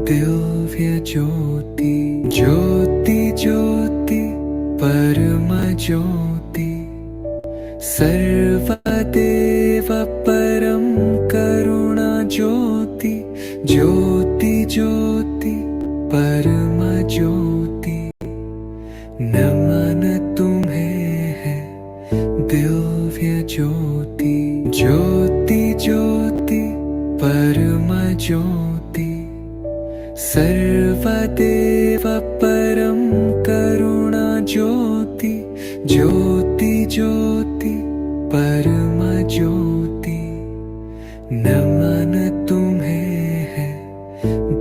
दिव्य ज्योति ज्योति ज्योति परम ज्योति सर्वदेव परम करुणा ज्योति ज्योति ज्योति परम ज्योति नमन तुम्हें है दिव्य ज्योति ज्योति ज्योति परम ज्योति सर्वदेव परम करुणा ज्योति ज्योति ज्योति परम ज्योति नमन तुम्हें है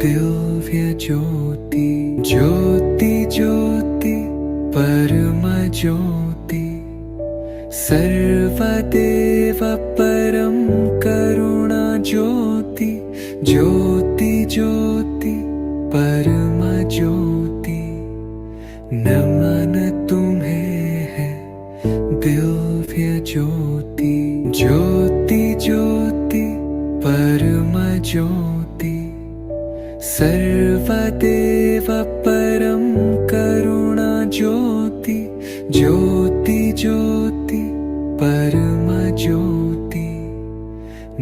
दिव्य ज्योति ज्योति ज्योति परम ज्योति सर्वदेव परम करुणा ज्योति ज्योति ज्योति परम ज्योति नमन तुम्हें है दिव्य ज्योति ज्योति ज्योति परम ज्योति सर्वदेव परम करुणा ज्योति ज्योति ज्योति परम ज्योति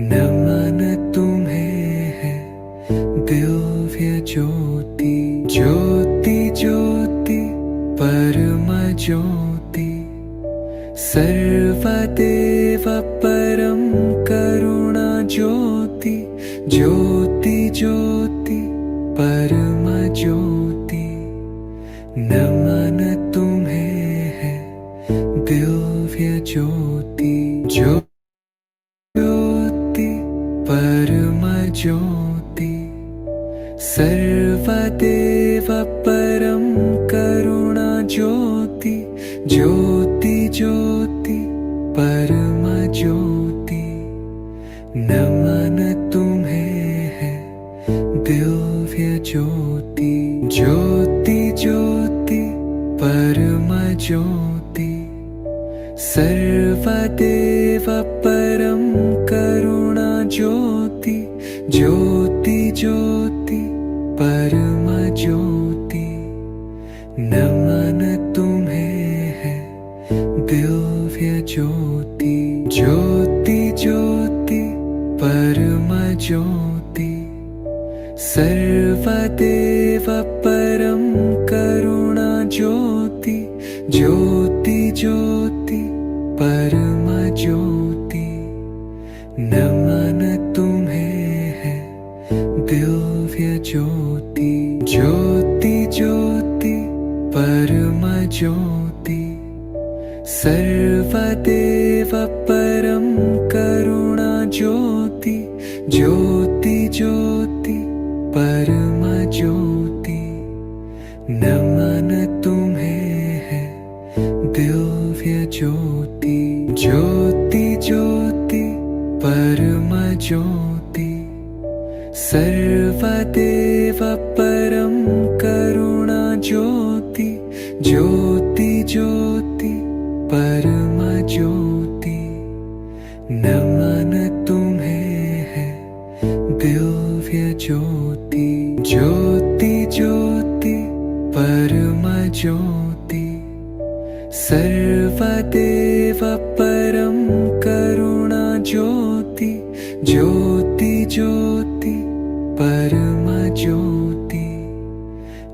नमन तुम्हें है दिव्य ज्योति ज्योति ज्योति परम ज्योति सर्वदेव परम करुणा ज्योति ज्योति ज्योति परम ज्योति नमन तुम्हें है दिव्य ज्योति ज्योति परम ज्योति सर्वदेव परम करुणा ज्योति ज्योति ज्योति परम ज्योति नमन तुम्हें है दिव्य ज्योति ज्योति ज्योति परम ज्योति सर्वदेव परम करुणा ज्योति ज्योति ज्योति परम ज्योति नमन तुम्हें है दिव्य ज्योति ज्योति ज्योति परम ज्योति सर्वदेव परम करुणा ज्योति ज्योति ज्योति परम ज्योति नमन तुम्हें है दिव्य ज्योति ज्योति ज्योति परम ज्योति सर्वदेव परम करुणा ज्योति ज्योति ज्योति परम ज्योति नमन तुम्हें है दिव्य ज्योति ज्योति ज्योति परम ज्योति सर्वदेव परम करुणा ज्योति ज्योति ज्योति परम ज्योति नमन तुम्हें है दिव्य ज्योति ज्योति ज्योति परम ज्योति सर्वदेव परम करुणा ज्योति ज्योति ज्योति परम ज्योति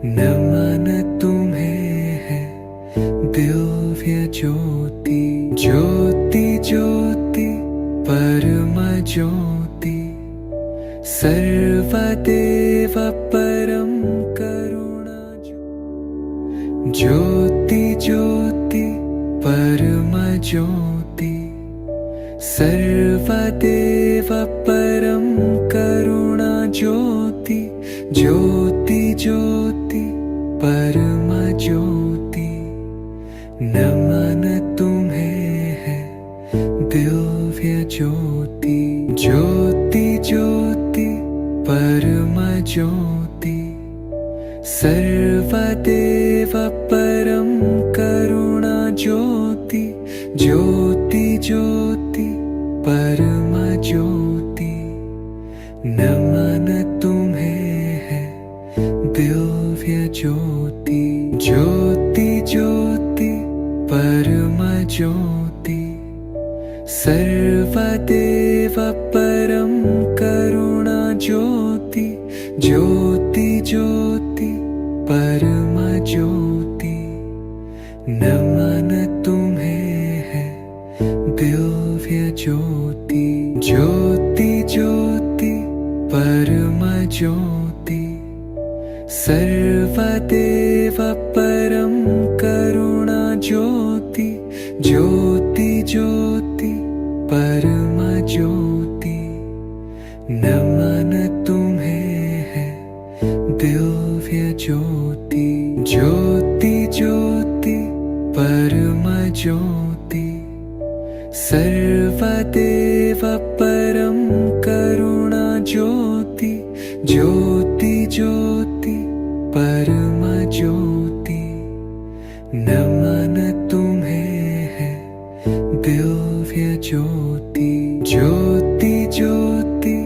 नमन तुम्हें है दिव्य ज्योति ज्योति ज्योति परम ज्योति सर्वदेव परम करुणा ज्योति ज्योति परम ज्योति सर्वदेव परम करुणा ज्योति ज्योति ज्योति परम ज्योति नमन तुम्हें है दिव्य ज्योति ज्योति ज्योति परम ज्योति सर्वदेव परम करुणा ज्योति ज्योति ज्योति परम ज्योति नमन तुम्हें है ज्योति ज्योति ज्योति परम ज्योति सर्वदेव परं करुणा ज्योति ज्योति ज्योति परम ज्योति नमन तुम्हें है दिव्य ज्योति ज्योति ज्योति परम ज्योति सर्वदेव परं करुणा ज्योति ज्योति ज्योति परम ज्योति नमन तुम्हें है दिव्य ज्योति ज्योति ज्योति परम ज्योति सर्वदेव परं करुणा ज्योति ज्योति ज्योति परम ज्योति नमन तुम्हें है दिव्य ज्योति ज्योति ज्योति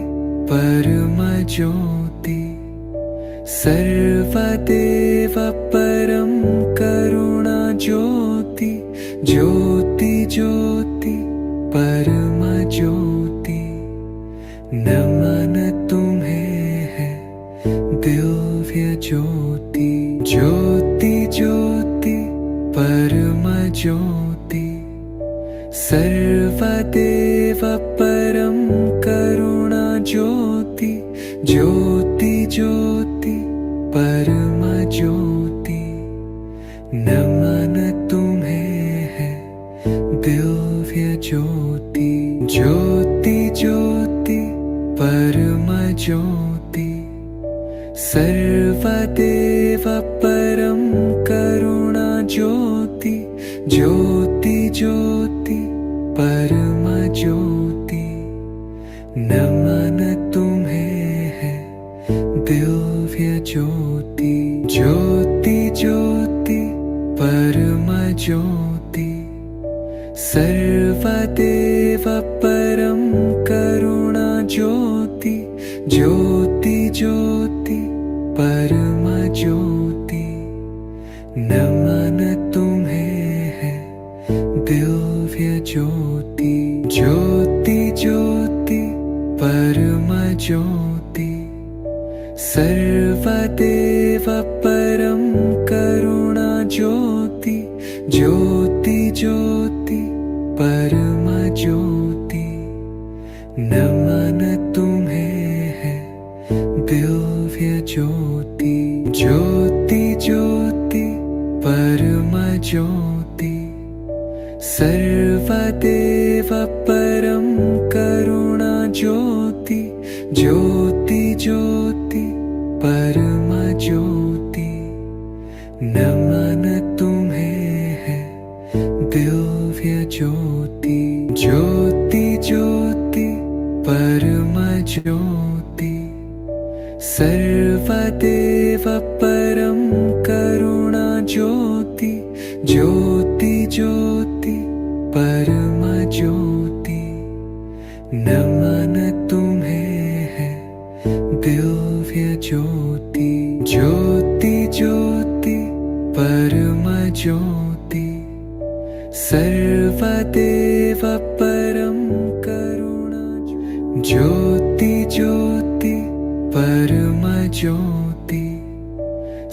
परम ज्योति सर्वदेव परं करुणा ज्योति ज्योति ज्योति परम ज्योति नमन तुम्हें है दिव्य ज्योति ज्योति ज्योति परम ज्योति सर्वदेव परं करुणा ज्योति ज्योति ज्योति परम ज्योति नमन तुम्हें है दिव्य ज्योति ज्योति ज्योति परम ज्योति सर्वदेव परं करुणा ज्योति ज्योति ज्योति परम ज्योति नमन तुम्हें है दिव्य ज्योति ज्योति ज्योति परम ज्योति सर्वदेव परं करुणा ज्योति ज्योति ज्योति परम ज्योति नमन तुम्हें है दिव्य ज्योति ज्योति ज्योति परम ज्योति सर्वदेव परं करुणा ज्योति ज्योति ज्योति परम ज्योति नमन तुम्हें है दिव्य ज्योति ज्योति ज्योति परम ज्योति सर्वदेव परं करुणा ज्योति ज्योति ज्योति परम ज्योति नमन तुम्हें है दिव्य ज्योति ज्योति ज्योति परम ज्योति सर्वदेव परं करुणा ज्योति ज्योति ज्योति परम ज्योति नमन तुम्हें है दिव्य ज्योति ज्योति ज्योति परम ज्योति सर्वदेव परं करुणा ज्योति ज्योति परम ज्योति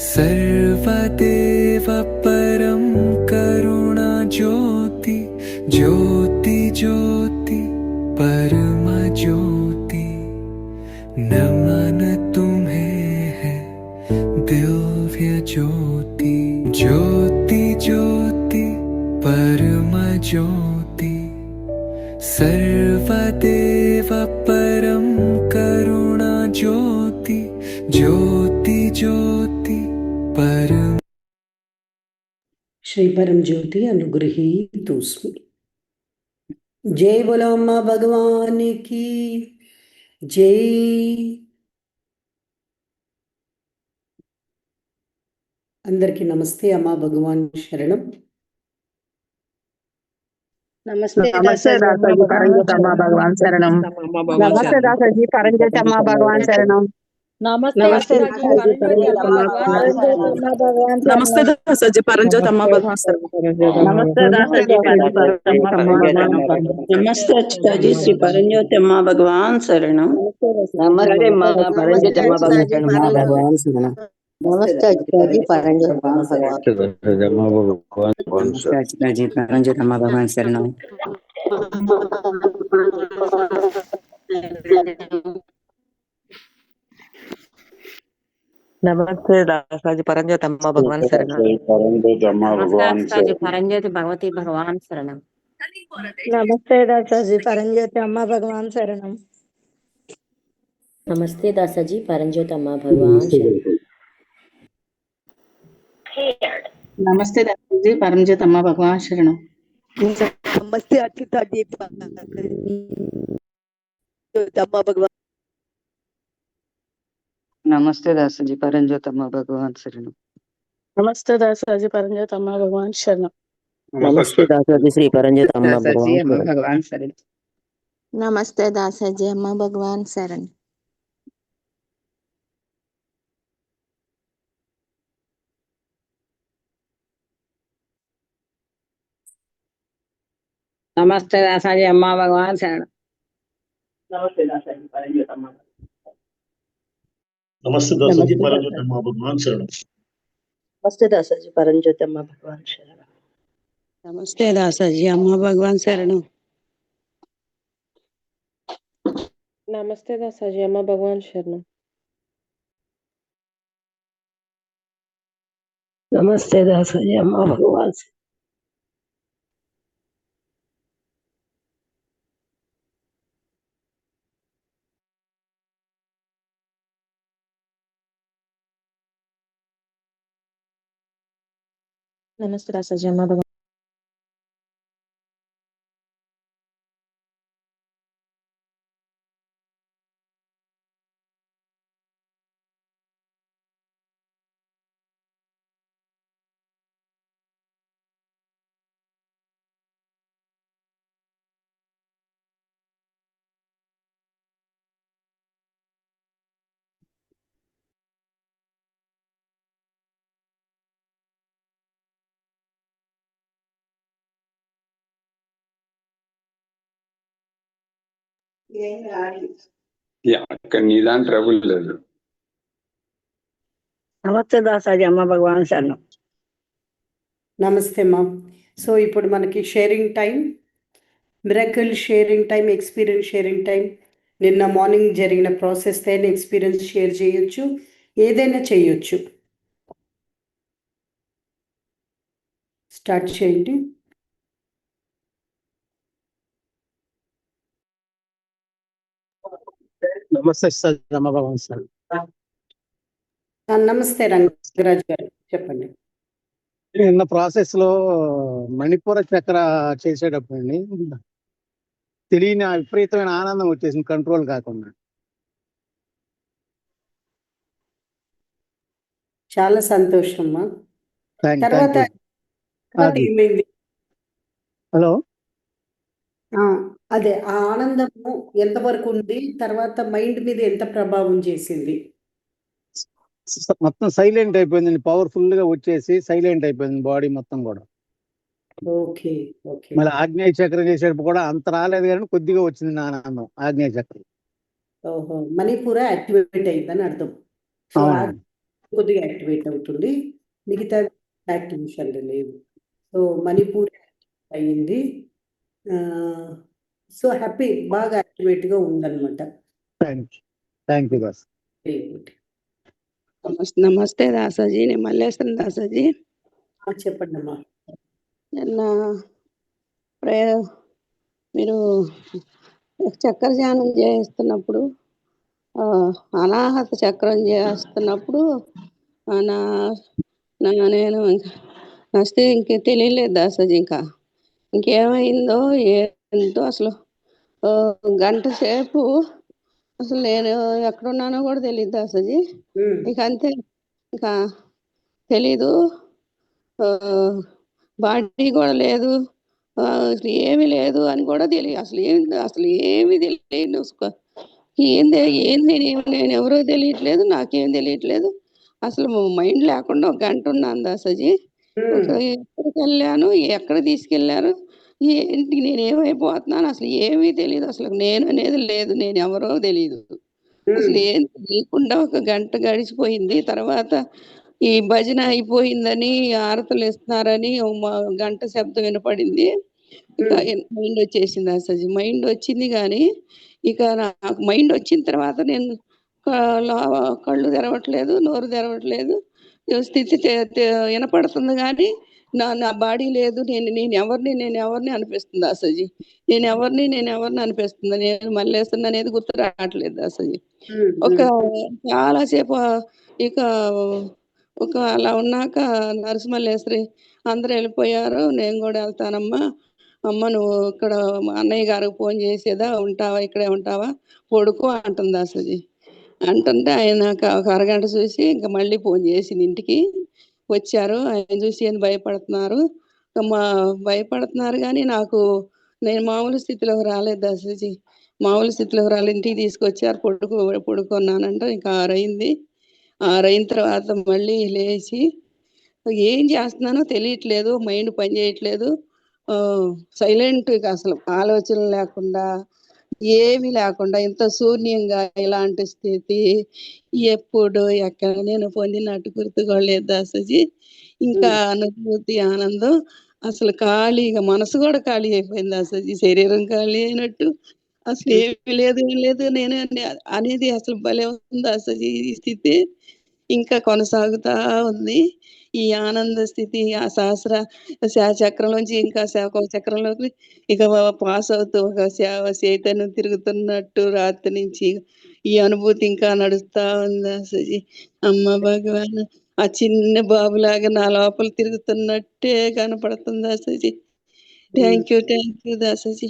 सर्वदेव परं करुणा ज्योति ज्योति ज्योति परम ज्योति नमन तुम्हें है दिव्य ज्योति ज्योति ज्योति परम ज्योति सर्वदेव परं करुणा ज्योति ज्योति ज्योति परम। श्री परम ज्योति अनुगृहीतोऽस्मि। जय बोलो अम्मा भगवान की जय। अंदरिकी नमस्ते अम्मा भगवान शरणम। नमस्ते दासाजी परंज्योति अम्मा भगवान शरणम। नमस्ते दासाजी परंज्योति अम्मा भगवान शरणम। नमस्ते नमस्ते दासाजी परंज्योति अम्मा भगवान शरणम। नमस्ते दासाजी परंज्योति अम्मा भगवान शरण। नमस्ते दासाजी परंज्योति अम्मा भगवान नमस्ते अच्युताजी श्री परंज्योति अम्मा भगवान शरणम। नमस्ते माँ परंज्योति अम्मा भगवान अच्युताजी शरणम। भगवान शरणम। नमस्ते अच्युताजी परंज्योति अम्मा भगवान। नमस्ते अच्युताजी परंज्योति अम्मा भगवान शरणम। नमस्ते दासाजी परंज्योति अम्मा भगवान शरणम। नमस्कार दासाजी परंज्योति भगवती भगवान शरणम। नमस्ते दासाजी परंज्योति अम्मा भगवान शरणम। नमस्ते दासाजी परंज्योति अम्मा भगवान शरणम। नमस्ते दासाजी परंज्योति अम्मा भगवान शरणम। नमस्ते अच्युताजी परंज्योति अम्मा भगवान। नमस्ते दासाजी परंज्योति अम्मा भगवान शरणम। नमस्ते दासाजी परंज्योति अम्मा भगवान शरण। नमस्ते दासाजी श्री परंज्योति अम्मा दासाजी अम्मा भगवान। भगवान शरण। नमस्ते दासाजी अम्मा भगवान शरण। नमस्ते दासाजी अम्मा भगवान शरण। नमस्ते दासाजी परंज्योति अम्मा। नमस्ते दासाजी परंज्योति अम्मा भगवान शरण। नमस्ते दासाजी परंज्योति अम्मा भगवान शरण। नमस्ते दासाजी अम्मा भगवान शरणम। नमस्ते दासाजी अम्मा भगवान शरण। नमस्ते दासाजी अम्मा भगवान। नमस्ते दासाजी अम्मा भगवान। నీదాని ట్రబుల్ లేదు. నమస్తే దాసాజీ అమ్మ భగవాన్ శరణం. నమస్తే మా. సో ఇప్పుడు మనకి sharing time, miracle sharing time, experience sharing time. నిన్న మార్నింగ్ జరిగిన ప్రాసెస్ అయిన ఎక్స్పీరియన్స్ షేర్ చేయొచ్చు, ఏదైనా చేయొచ్చు. స్టార్ట్ చేయండి. నమస్తే అమ్మ భగవాన్ సార్. నమస్తే రంగరాజు గారు, చెప్పండి. నిన్న ప్రాసెస్ లో మణిపూర చక్ర చేసేటప్పుడు తెలియని విపరీతమైన ఆనందం వచ్చేసింది, కంట్రోల్ కాకుండా. చాలా సంతోషమ్మా. తర్వాత ఏమైంది? హలో, అదే ఆ ఆనందము ఎంతవరకు ఉంది, తర్వాత మైండ్ మీద ఎంత ప్రభావం చేసింది? మొత్తం సైలెంట్ అయిపోయింది, పవర్ఫుల్ గా వచ్చేసి సైలెంట్ అయిపోయింది బాడీ మొత్తం కూడా. Okay okay. మళ్ళీ ఆగ్నేయ చక్రం చేసేటప్పుడు కూడా అంత రాలేదు, కానీ కొద్దిగా వచ్చింది నా ఆనందం ఆగ్నేయ చక్రం. ఓహో, మణిపూర యాక్టివేట్ అయిందని అర్థం. సో కొద్దిగా యాక్టివేట్ అవుతుంది, మిగతా యాక్టివేషన్ లేవు. సో మణిపూర్ అయ్యింది. సో హ్యాపీ, బాగా యాక్టివేట్ గా ఉందన్నమాట. Thank you boss. నమస్తే దాసాజీ, నేను మల్లేశ్వరం దాసాజీ. చెప్పండి అమ్మా. నిన్న మీరు చక్ర ధ్యానం చేస్తున్నప్పుడు, అనాహత చక్రం చేస్తున్నప్పుడు నేను నా స్థితి ఇంక తెలియలేదు దాసాజీ. ఇంకేమైందో ఏంటో అసలు గంట సేపు అసలు నేను ఎక్కడున్నానో కూడా తెలియదు దాసాజీ. అంతే, ఇంకా తెలీదు, బాడీ కూడా లేదు, అసలు ఏమీ లేదు అని కూడా తెలియదు. అసలు ఏమి తెలియదు, ఏంది ఏంది నేను ఎవరో తెలియట్లేదు, నాకేం తెలియట్లేదు. అసలు మైండ్ లేకుండా ఒక గంట ఉన్నాను దాసాజీ. ఒక ఎక్కడికి వెళ్ళాను, ఎక్కడ తీసుకెళ్లారు, ఏంటి, నేను ఏమైపోతున్నాను అసలు ఏమీ తెలియదు. అసలు నేను అనేది లేదు, నేను ఎవరో తెలియదు. అసలు ఏం తెలియకుండా ఒక గంట గడిచిపోయింది. తర్వాత ఈ భజన అయిపోయిందని, ఆరతులు ఇస్తున్నారని గంట శబ్దం వినపడింది. ఇక మైండ్ వచ్చేసింది అసలు. మైండ్ వచ్చింది కానీ ఇక నాకు మైండ్ వచ్చిన తర్వాత నేను కళ్ళు తెరవట్లేదు, నోరు తెరవట్లేదు. స్థితి వినపడుతుంది కానీ నా బాడీ లేదు. నేను ఎవరిని అనిపిస్తుంది అసలు. నేను ఎవరిని అనిపిస్తుంది. నేను మళ్ళేస్తుంది అనేది గుర్తు రావట్లేదు అసలు. ఒక చాలాసేపు ఇక ఒక అలా ఉన్నాక నరసింహలేశ్వరి అందరూ వెళ్ళిపోయారు. నేను కూడా వెళ్తానమ్మా, అమ్మ నువ్వు ఇక్కడ మా అన్నయ్య గారికి ఫోన్ చేసేదా, ఉంటావా, ఇక్కడే ఉంటావా, పడుకో అంటుంది అసలు. అంటుంటే ఆయన ఒక అరగంట చూసి ఇంకా మళ్ళీ ఫోన్ చేసింది. ఇంటికి వచ్చారు. ఆయన చూసి ఏంది భయపడుతున్నారు, భయపడుతున్నారు కానీ నేను మామూలు స్థితిలోకి రాలేదు అసలు. మామూలు స్థితిలోకి రాలేదు. ఇంటికి తీసుకొచ్చారు, పడుకున్నానంట. ఇంకా 6 అయింది. 6 అయిన తర్వాత మళ్ళీ లేచి ఏం చేస్తున్నానో తెలియట్లేదు, మైండ్ పని చేయట్లేదు. సైలెంట్గా అసలు ఆలోచనలు లేకుండా, ఏమీ లేకుండా, ఇంత శూన్యంగా ఇలాంటి స్థితి ఎప్పుడు ఎక్కడ నేను పొందినట్టు గుర్తుకోలేదు అసలు. ఇంకా అనుభూతి, ఆనందం అసలు ఖాళీగా, మనసు కూడా ఖాళీ అయిపోయింది అసలు. శరీరం ఖాళీ అయినట్టు అసలు ఏమీ లేదు, ఏం లేదు నేను అనేది అసలు భలే ఉంది అసలు. ఈ స్థితి ఇంకా కొనసాగుతా ఉంది. ఈ ఆనంద స్థితి ఆ చక్రంలోంచి ఇంకా ఒక చక్రంలోకి ఇక పాస్ అవుతూ ఒక చైతన్యం తిరుగుతున్నట్టు రాత్రి నుంచి ఈ అనుభూతి ఇంకా నడుస్తా ఉంది దాసజీ. అమ్మ భగవాన్, ఆ చిన్న బాబులాగా నా లోపల తిరుగుతున్నట్టే కనపడుతుంది Dasaji. Thank you Dasaji.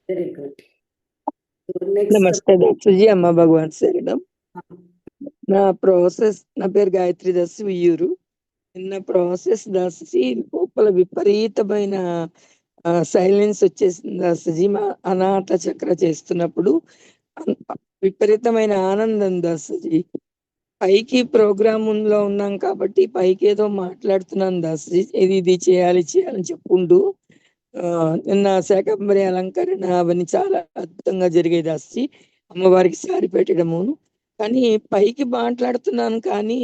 Very good. నమస్తే దాసజీ. అమ్మ భగవాన్ శరణం. నా పేరు గాయత్రి దాస్, ఉయ్యూరు. నిన్న ప్రాసెస్ దాసజీ లోపల విపరీతమైన సైలెన్స్ వచ్చేసింది దాసజీ. మా అనాథ చక్ర చేస్తున్నప్పుడు విపరీతమైన ఆనందం దాసజీ. పైకి ప్రోగ్రామ్ లో ఉన్నాం కాబట్టి పైకి ఏదో మాట్లాడుతున్నాను దాసజీ, ఇది చేయాలి చేయాలని చెప్పుకుంటూ. నిన్న శాకంబరి అలంకరణ అవన్నీ చాలా అద్భుతంగా జరిగేది దాసజీ. అమ్మవారికి సారి పెట్టడము. కానీ పైకి మాట్లాడుతున్నాను కానీ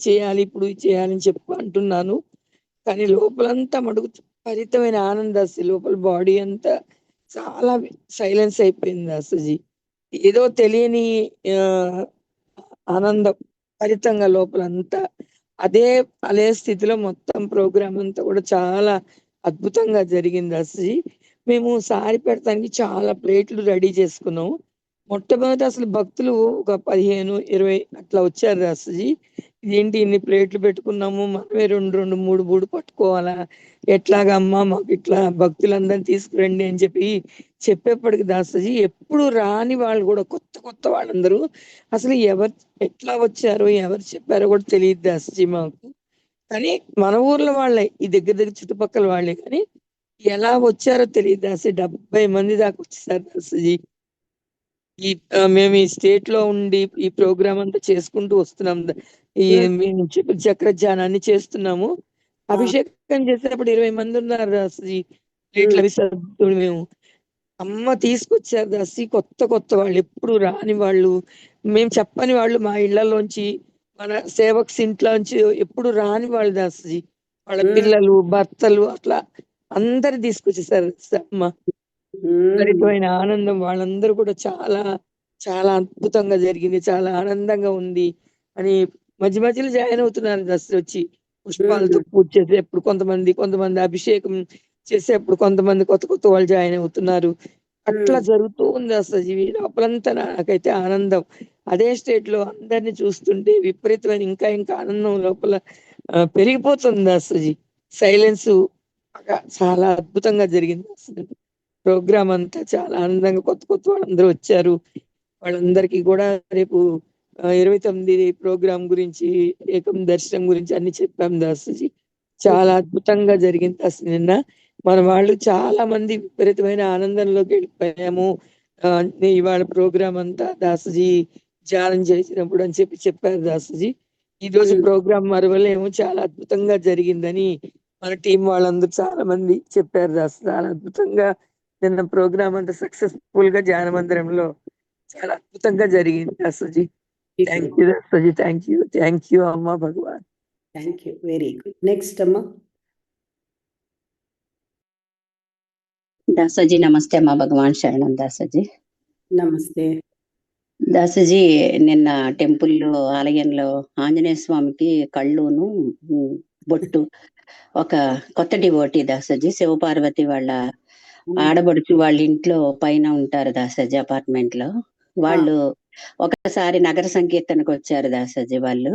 చేయాలి, ఇప్పుడు చేయాలని చెప్పి అంటున్నాను. కానీ లోపలంతా మడుగు విపరీతమైన ఆనందం. లోపల బాడీ అంతా చాలా సైలెన్స్ అయిపోయింది అసలు. ఏదో తెలియని ఆనందం విపరీతంగా లోపలంతా. అదే స్థితిలో మొత్తం ప్రోగ్రామ్ అంతా కూడా చాలా అద్భుతంగా జరిగింది అసలు. మేము సారి పెడతానికి చాలా ప్లేట్లు రెడీ చేసుకున్నాం. మొట్టమొదటి అసలు భక్తులు ఒక 15-20 అట్లా వచ్చారు అసలు. ఇదేంటి ఇన్ని ప్లేట్లు పెట్టుకున్నాము, మనమే 2-3 పట్టుకోవాలా, ఎట్లాగమ్మా, మాకు ఇట్లా భక్తులందరినీ తీసుకురండి అని చెప్పేప్పటికి దాసజీ ఎప్పుడు రాని వాళ్ళు కూడా కొత్త వాళ్ళందరూ అసలు ఎవరు ఎట్లా వచ్చారో ఎవరు చెప్పారో కూడా తెలియదు దాసజీ మాకు. కానీ మన ఊర్లో వాళ్ళే, ఈ దగ్గర చుట్టుపక్కల వాళ్ళే, కానీ ఎలా వచ్చారో తెలియదు దాసజీ. 70 మంది దాకా వచ్చేసారు దాసజీ. మేము ఈ స్టేట్ లో ఉండి ఈ ప్రోగ్రామ్ అంతా చేసుకుంటూ వస్తున్నాం. ఈ చక్రధ్యానాన్ని చేస్తున్నాము. అభిషేకం చేసేటప్పుడు 20 మంది ఉన్నారు దాసజీ. ప్లేట్ల విసర్జన మేము అమ్మ తీసుకొచ్చారు దాసి. కొత్త వాళ్ళు, ఎప్పుడు రాని వాళ్ళు, మేము చెప్పని వాళ్ళు, మా ఇళ్లలోంచి, మన సేవక్స్ ఇంట్లోంచి ఎప్పుడు రాని వాళ్ళు దాసజీ. వాళ్ళ పిల్లలు, భర్తలు, అట్లా అందరు తీసుకొచ్చేసారు అమ్మ. విపరీతమైన ఆనందం. వాళ్ళందరూ కూడా చాలా చాలా అద్భుతంగా జరిగింది, చాలా ఆనందంగా ఉంది అని మధ్యలో జాయిన్ అవుతున్నారు దసరా వచ్చి. పుష్పాలతో పూజ చేసేప్పుడు కొంతమంది అభిషేకం చేసేప్పుడు కొంతమంది కొత్త వాళ్ళు జాయిన్ అవుతున్నారు. అట్లా జరుగుతూ ఉంది అసలు. లోపలంతా నాకైతే ఆనందం. అదే స్టేట్ లో అందరిని చూస్తుంటే విపరీతమైన ఇంకా ఆనందం లోపల పెరిగిపోతుంది అసలు. సైలెన్స్ చాలా అద్భుతంగా జరిగింది అసలు. ప్రోగ్రామ్ అంతా చాలా ఆనందంగా కొత్త వాళ్ళందరూ వచ్చారు. వాళ్ళందరికీ కూడా రేపు 29 ప్రోగ్రామ్ గురించి, ఏకం దర్శనం గురించి అన్ని చెప్పాం దాసజీ. చాలా అద్భుతంగా జరిగింది అసలు. నిన్న మన వాళ్ళు చాలా మంది విపరీతమైన ఆనందంలోకి వెళ్ళిపోయాము, ఇవాళ ప్రోగ్రామ్ అంతా దాసజీ ధ్యానం చేసినప్పుడు అని చెప్పారు దాసజీ. ఈ రోజు ప్రోగ్రామ్ మరవలేమో చాలా అద్భుతంగా జరిగిందని మన టీం వాళ్ళందరూ చాలా మంది చెప్పారు దాస్. చాలా అద్భుతంగా నిన్న ప్రోగ్రామ్ అంతా సక్సెస్ఫుల్ గా ధ్యాన మందిరంలో చాలా అద్భుతంగా జరిగింది Dasaji. Thank you Dasaji. Thank you Amma Bhagavan. Thank you, very good. Next అమ్మా. దాసజీ నమస్తే అమ్మా భగవాన్ శరణం. దాసజీ నమస్తే. దాసజీ నిన్న టెంపుల్లో ఆలయంలో ఆంజనేయ స్వామికి కళ్ళును బొట్టు ఒక కొత్త డివోటీ దాసజీ, శివపార్వతి వాళ్ళ ఆడబడుచు వాళ్ళ ఇంట్లో పైన ఉంటారు దాసజీ, అపార్ట్మెంట్ లో. వాళ్ళు ఒకసారి నగర సంకీర్తనకు వచ్చారు దాసజీ వాళ్ళు.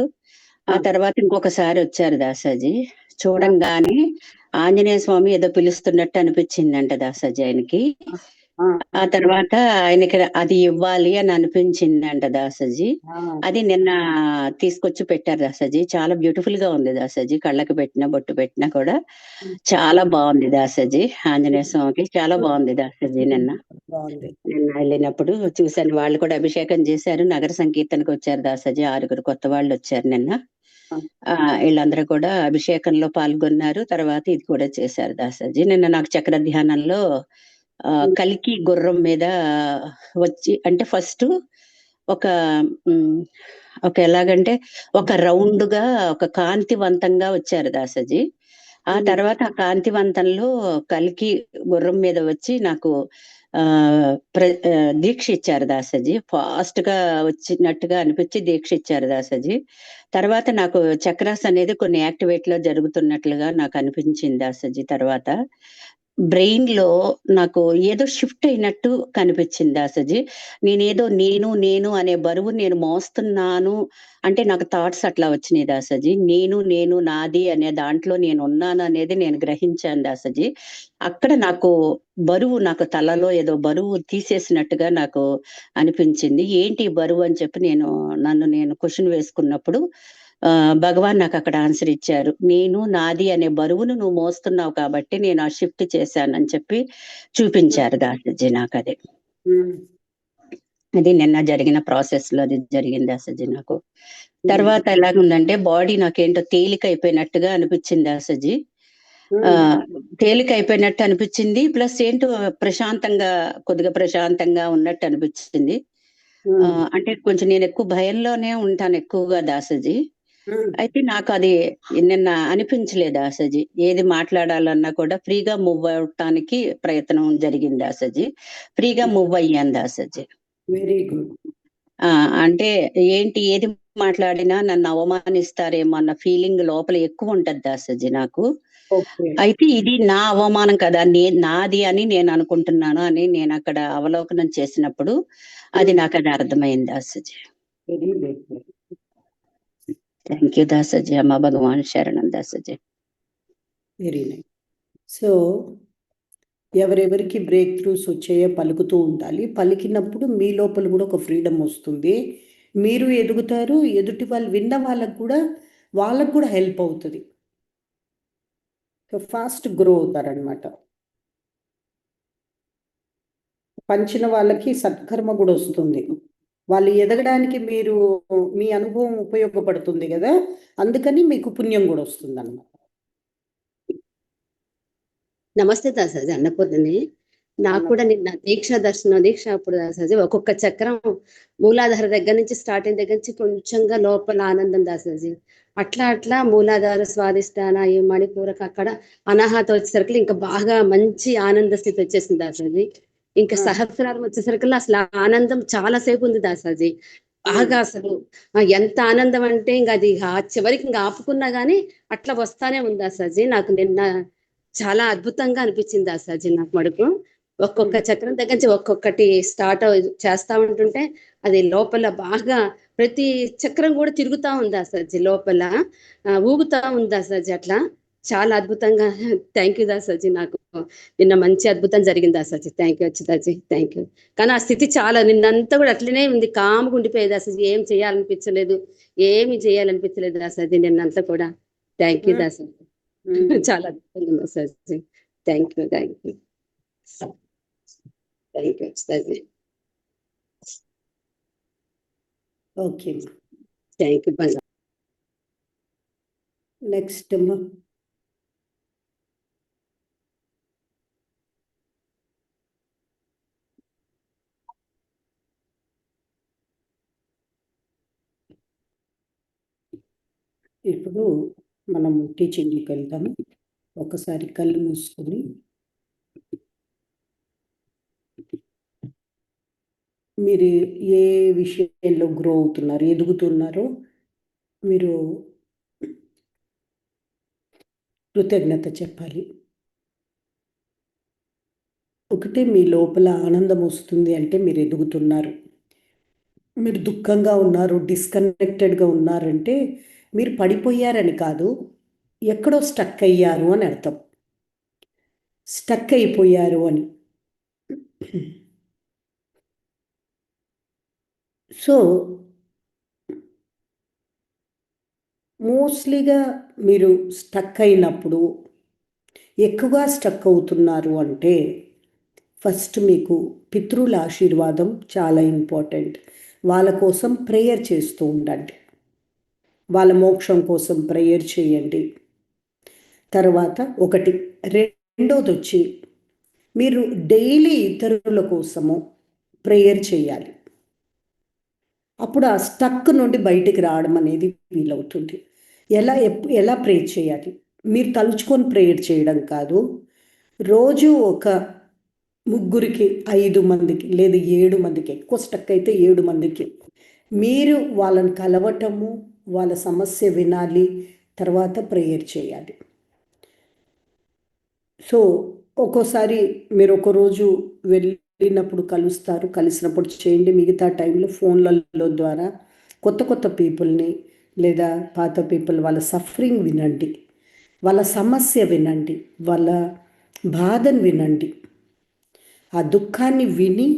ఆ తర్వాత ఇంకొకసారి వచ్చారు దాసజీ. చూడంగానే ఆంజనేయ స్వామి ఏదో పిలుస్తున్నట్టు అనిపించిందంట దాసజీ ఆయనకి. ఆ తర్వాత ఆయనకి అది ఇవ్వాలి అని అనిపించిందంట దాసజీ. అది నిన్న తీసుకొచ్చి పెట్టారు దాసజీ. చాలా బ్యూటిఫుల్ గా ఉంది దాసజీ. కళ్ళకి పెట్టినా బొట్టు పెట్టినా కూడా చాలా బాగుంది దాసజీ. ఆంజనేయ స్వామికి చాలా బాగుంది దాసజీ. నిన్న వెళ్ళినప్పుడు చూశాను. వాళ్ళు కూడా అభిషేకం చేశారు, నగర సంకీర్తనకు వచ్చారు దాసజీ. 6 కొత్త వాళ్ళు వచ్చారు నిన్న. వీళ్ళందరూ కూడా అభిషేకంలో పాల్గొన్నారు. తర్వాత ఇది కూడా చేశారు దాసజీ. నిన్న నాకు చక్ర ధ్యానంలో కలికి గుర్రం మీద వచ్చి, అంటే ఫస్ట్ ఒక ఎలాగంటే ఒక రౌండ్ గా ఒక కాంతివంతంగా వచ్చారు దాసజీ. ఆ తర్వాత ఆ కాంతివంతంలో కలికి గుర్రం మీద వచ్చి నాకు దీక్ష ఇచ్చారు దాసజీ. ఫాస్ట్ గా వచ్చినట్టుగా అనిపించి దీక్ష ఇచ్చారు దాసజీ. తర్వాత నాకు చక్రాస్ అనేది కొన్ని యాక్టివేట్ లో జరుగుతున్నట్లుగా నాకు అనిపించింది దాసజీ. తర్వాత బ్రెయిన్ లో నాకు ఏదో షిఫ్ట్ అయినట్టు కనిపించింది దాసజీ. నేను అనే బరువు నేను మోస్తున్నాను అంటే నాకు థాట్స్ అట్లా వచ్చినాయి దాసజీ. నేను నాది అనే దాంట్లో నేను ఉన్నాను అనేది నేను గ్రహించాను దాసజీ. అక్కడ నాకు నాకు తలలో ఏదో బరువు తీసేసినట్టుగా నాకు అనిపించింది. ఏంటి బరువు అని చెప్పి నన్ను నేను క్వశ్చన్ వేసుకున్నప్పుడు భగవాన్ నాకు అక్కడ ఆన్సర్ ఇచ్చారు. నాది అనే బరువును నువ్వు మోస్తున్నావు కాబట్టి నేను ఆ షిఫ్ట్ చేశానని చెప్పి చూపించారు దాసజీ నాకు. అది నిన్న జరిగిన ప్రాసెస్ లో అది జరిగింది దాసజీ నాకు. తర్వాత ఎలాగుందంటే బాడీ నాకేంటో తేలిక అయిపోయినట్టుగా అనిపించింది దాసజీ. తేలిక అయిపోయినట్టు అనిపించింది. ప్లస్ ఏంటో కొద్దిగా ప్రశాంతంగా ఉన్నట్టు అనిపించింది. అంటే కొంచెం నేను ఎక్కువ భయంలోనే ఉంటాను ఎక్కువగా దాసజీ. అయితే నాకు అది నిన్న అనిపించలేదు దాసజీ. ఏది మాట్లాడాలన్నా కూడా ఫ్రీగా మూవ్ అవటానికి ప్రయత్నం జరిగింది దాసజీ. ఫ్రీగా మూవ్ అయ్యాను దాసజీ. Very good. అంటే ఏది మాట్లాడినా నన్ను అవమానిస్తారేమో అన్న ఫీలింగ్ లోపల ఎక్కువ ఉంటది దాసజీ నాకు. అయితే ఇది నా అవమానం కదా, నాది అని నేను అనుకుంటున్నాను అని నేను అక్కడ అవలోకనం చేసినప్పుడు అది నాకు అది అర్థమైంది దాసజీ. Thank you దాసజీ. అమ్మ భగవాన్ శరణం దాసజీ. Very nice. సో ఎవరెవరికి బ్రేక్ త్రూస్ వచ్చాయో పలుకుతూ ఉండాలి. పలికినప్పుడు మీ లోపల కూడా ఒక ఫ్రీడమ్ వస్తుంది. మీరు ఎదుగుతారు, ఎదుటి వాళ్ళు విన్న వాళ్ళకు కూడా హెల్ప్ అవుతుంది. సో ఫాస్ట్ గ్రో అవుతారనమాట. పంచిన వాళ్ళకి సత్కర్మ కూడా వస్తుంది. వాళ్ళు ఎదగడానికి మీ అనుభవం ఉపయోగపడుతుంది కదా, అందుకని మీకు పుణ్యం కూడా వస్తుంది అన్నమాట. నమస్తే దాసజీ, అన్నపూర్ణని. నాకు కూడా నిన్న దీక్ష అప్పుడు దాసజీ ఒక్కొక్క చక్రం మూలాధార దగ్గర నుంచి స్టార్ట్ అయిన దగ్గర నుంచి కొంచెంగా లోపల ఆనందం దాసజీ. అట్లా మూలాధార స్వాదిష్టాన ఈ మణిపూరక అక్కడ అనాహత వచ్చేసరికి ఇంకా బాగా మంచి ఆనంద స్థితి వచ్చేసింది దాసజీ. ఇంకా సహస్రారం వచ్చేసరికి అసలు ఆనందం చాలా సేపు ఉంది దాసజీ. బాగా అసలు ఎంత ఆనందం అంటే ఇంకా అది చివరికి ఇంకా ఆపుకున్నా గానీ అట్లా వస్తానే ఉంది దాసజీ. నాకు నిన్న చాలా అద్భుతంగా అనిపించింది దాసజీ నాకు మడుకు. ఒక్కొక్క చక్రం దగ్గర నుంచి ఒక్కొక్కటి స్టార్ట్ చేస్తా ఉంటుంటే అది లోపల బాగా ప్రతి చక్రం కూడా తిరుగుతా ఉంది దాసజీ, లోపల ఊగుతా ఉంది దాసజీ. అట్లా చాలా అద్భుతంగా. Thank you Dasaji. నాకు నిన్న మంచి అద్భుతం జరిగింది దాసజీ. థ్యాంక్ యూ వచ్చిదాజీ. Thank you. కానీ ఆ స్థితి చాలా నిన్నంతా కూడా అట్లనే ఉంది, కాముగా ఉండిపోయేది దాసజీ. ఏం చేయాలనిపించలేదు, ఏమి చేయాలనిపించలేదు దాసజీ నిన్నంతా కూడా. Thank you Dasaji. చాలా అద్భుతంగా Dasaji. Thank you. Thank you. Thank you వచ్చిదాజీ. ఓకే. Thank you. నెక్స్ట్ అమ్మా. ఇప్పుడు మనం టీచింగ్కి వెళ్తాము. ఒకసారి కళ్ళు మూసుకొని మీరు ఏ విషయంలో గ్రో అవుతున్నారు, ఎదుగుతున్నారో మీరు కృతజ్ఞత చెప్పాలి. ఒకటే మీ లోపల ఆనందం వస్తుంది అంటే మీరు ఎదుగుతున్నారు. మీరు దుఃఖంగా ఉన్నారు, డిస్కనెక్టెడ్గా ఉన్నారంటే మీరు పడిపోయారని కాదు, ఎక్కడో స్టక్ అయ్యారు అని అర్థం. స్టక్ అయిపోయారు అని. సో మోస్ట్లీగా మీరు స్టక్ అయినప్పుడు, ఎక్కువగా స్టక్ అవుతున్నారు అంటే ఫస్ట్ మీకు పితృల ఆశీర్వాదం చాలా ఇంపార్టెంట్. వాళ్ళ కోసం ప్రేయర్ చేస్తూ ఉండండి. వాళ్ళ మోక్షం కోసం ప్రేయర్ చేయండి. తర్వాత ఒకటి. రెండోది వచ్చి మీరు డైలీ ఇతరుల కోసము ప్రేయర్ చేయాలి. అప్పుడు ఆ స్టక్ నుండి బయటికి రావడం అనేది వీలవుతుంది. ఎలా ప్రేయర్ చేయాలి? మీరు తలుచుకొని ప్రేయర్ చేయడం కాదు. రోజు ఒక 3కి 5 మందికి లేదా 7 మందికి, ఎక్కువ స్టక్ అయితే 7 మందికి మీరు వాళ్ళని కలవటము, వాళ్ళ సమస్య వినాలి, తర్వాత ప్రేయర్ చేయాలి. సో ఒక్కోసారి మీరు ఒకరోజు వెళ్ళినప్పుడు కలుస్తారు, కలిసినప్పుడు చేయండి. మిగతా టైంలో ఫోన్లలో ద్వారా కొత్త పీపుల్ని లేదా పాత పీపుల్ వాళ్ళ సఫరింగ్ వినండి, వాళ్ళ సమస్య వినండి, వాళ్ళ బాధను వినండి. ఆ దుఃఖాన్ని విని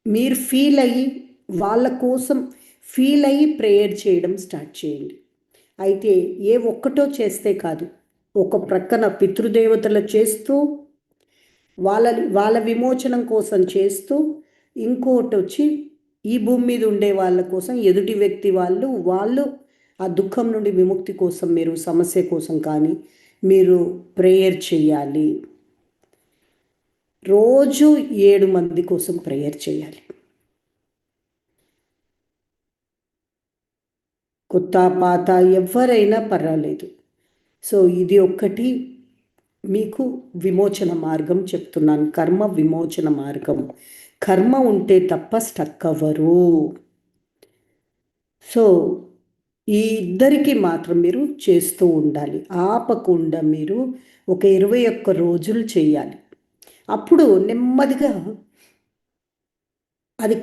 మీరు ఫీల్ అయ్యి వాళ్ళ కోసం ఫీల్ అయ్యి ప్రేయర్ చేయడం స్టార్ట్ చేయండి. అయితే ఏ ఒక్కటో చేస్తే కాదు, ఒక ప్రక్కన పితృదేవతలు చేస్తూ వాళ్ళ విమోచనం కోసం చేస్తూ, ఇంకోటి వచ్చి ఈ భూమి మీద ఉండే వాళ్ళ కోసం, ఎదుటి వ్యక్తి వాళ్ళు ఆ దుఃఖం నుండి విముక్తి కోసం, మీరు సమస్య కోసం కానీ మీరు ప్రేయర్ చేయాలి. రోజు 7 మంది కోసం ప్రేయర్ చేయాలి. కొత్త పాత ఎవరైనా పర్వాలేదు. సో ఇది ఒక్కటి మీకు విమోచన మార్గం చెప్తున్నాను. కర్మ విమోచన మార్గం. కర్మ ఉంటే తప్ప స్టక్ అవ్వరు. సో ఈ ఇద్దరికి మాత్రం మీరు చేస్తూ ఉండాలి. ఆపకుండా మీరు ఒక 21 రోజులు చేయాలి. అప్పుడు నెమ్మదిగా అది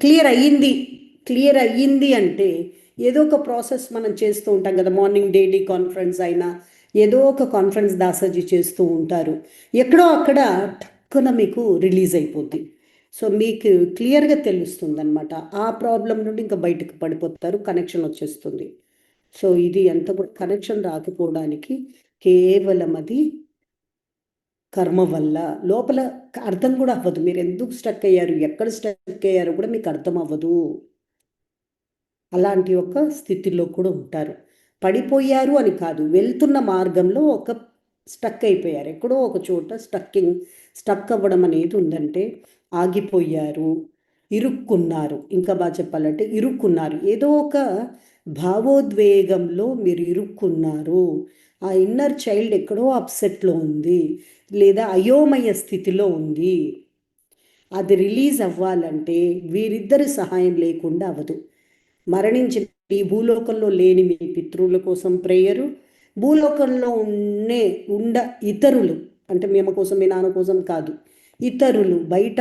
క్లియర్ అయ్యింది అంటే ఏదో ఒక ప్రాసెస్ మనం చేస్తూ ఉంటాం కదా. మార్నింగ్ డైలీ కాన్ఫరెన్స్ అయినా ఏదో ఒక కాన్ఫరెన్స్ దాసాజీ చేస్తూ ఉంటారు. ఎక్కడో అక్కడ టక్కున మీకు రిలీజ్ అయిపోద్ది. సో మీకు క్లియర్గా తెలుస్తుంది అనమాట. ఆ ప్రాబ్లం నుండి ఇంకా బయటకు పడిపోతారు, కనెక్షన్ వచ్చేస్తుంది. సో ఇది ఎంత కూడా కనెక్షన్ రాకపోవడానికి కేవలం అది కర్మ వల్ల. లోపల అర్థం కూడా అవ్వదు. మీరు ఎందుకు స్టక్ అయ్యారు, ఎక్కడ స్టక్ అయ్యారు కూడా మీకు అర్థం అవ్వదు. అలాంటి ఒక స్థితిలో కూడా ఉంటారు. పడిపోయారు అని కాదు, వెళ్తున్న మార్గంలో ఒక స్టక్ అయిపోయారు, ఎక్కడో ఒక చోట స్టక్ అవ్వడం అనేది ఉందంటే ఆగిపోయారు, ఇరుక్కున్నారు. ఇంకా బాగా చెప్పాలంటే ఇరుక్కున్నారు. ఏదో ఒక భావోద్వేగంలో మీరు ఇరుక్కున్నారు. ఆ ఇన్నర్ చైల్డ్ ఎక్కడో అప్సెట్లో ఉంది, లేదా అయోమయ స్థితిలో ఉంది. అది రిలీజ్ అవ్వాలంటే వీరిద్దరి సహాయం లేకుండా అవ్వదు. మరణించిన ఈ భూలోకంలో లేని మీ పితృల కోసం ప్రేయరు, భూలోకంలో ఉండ ఇతరులు, అంటే మీ అమ్మ కోసం మీ నాన్న కోసం కాదు, ఇతరులు బయట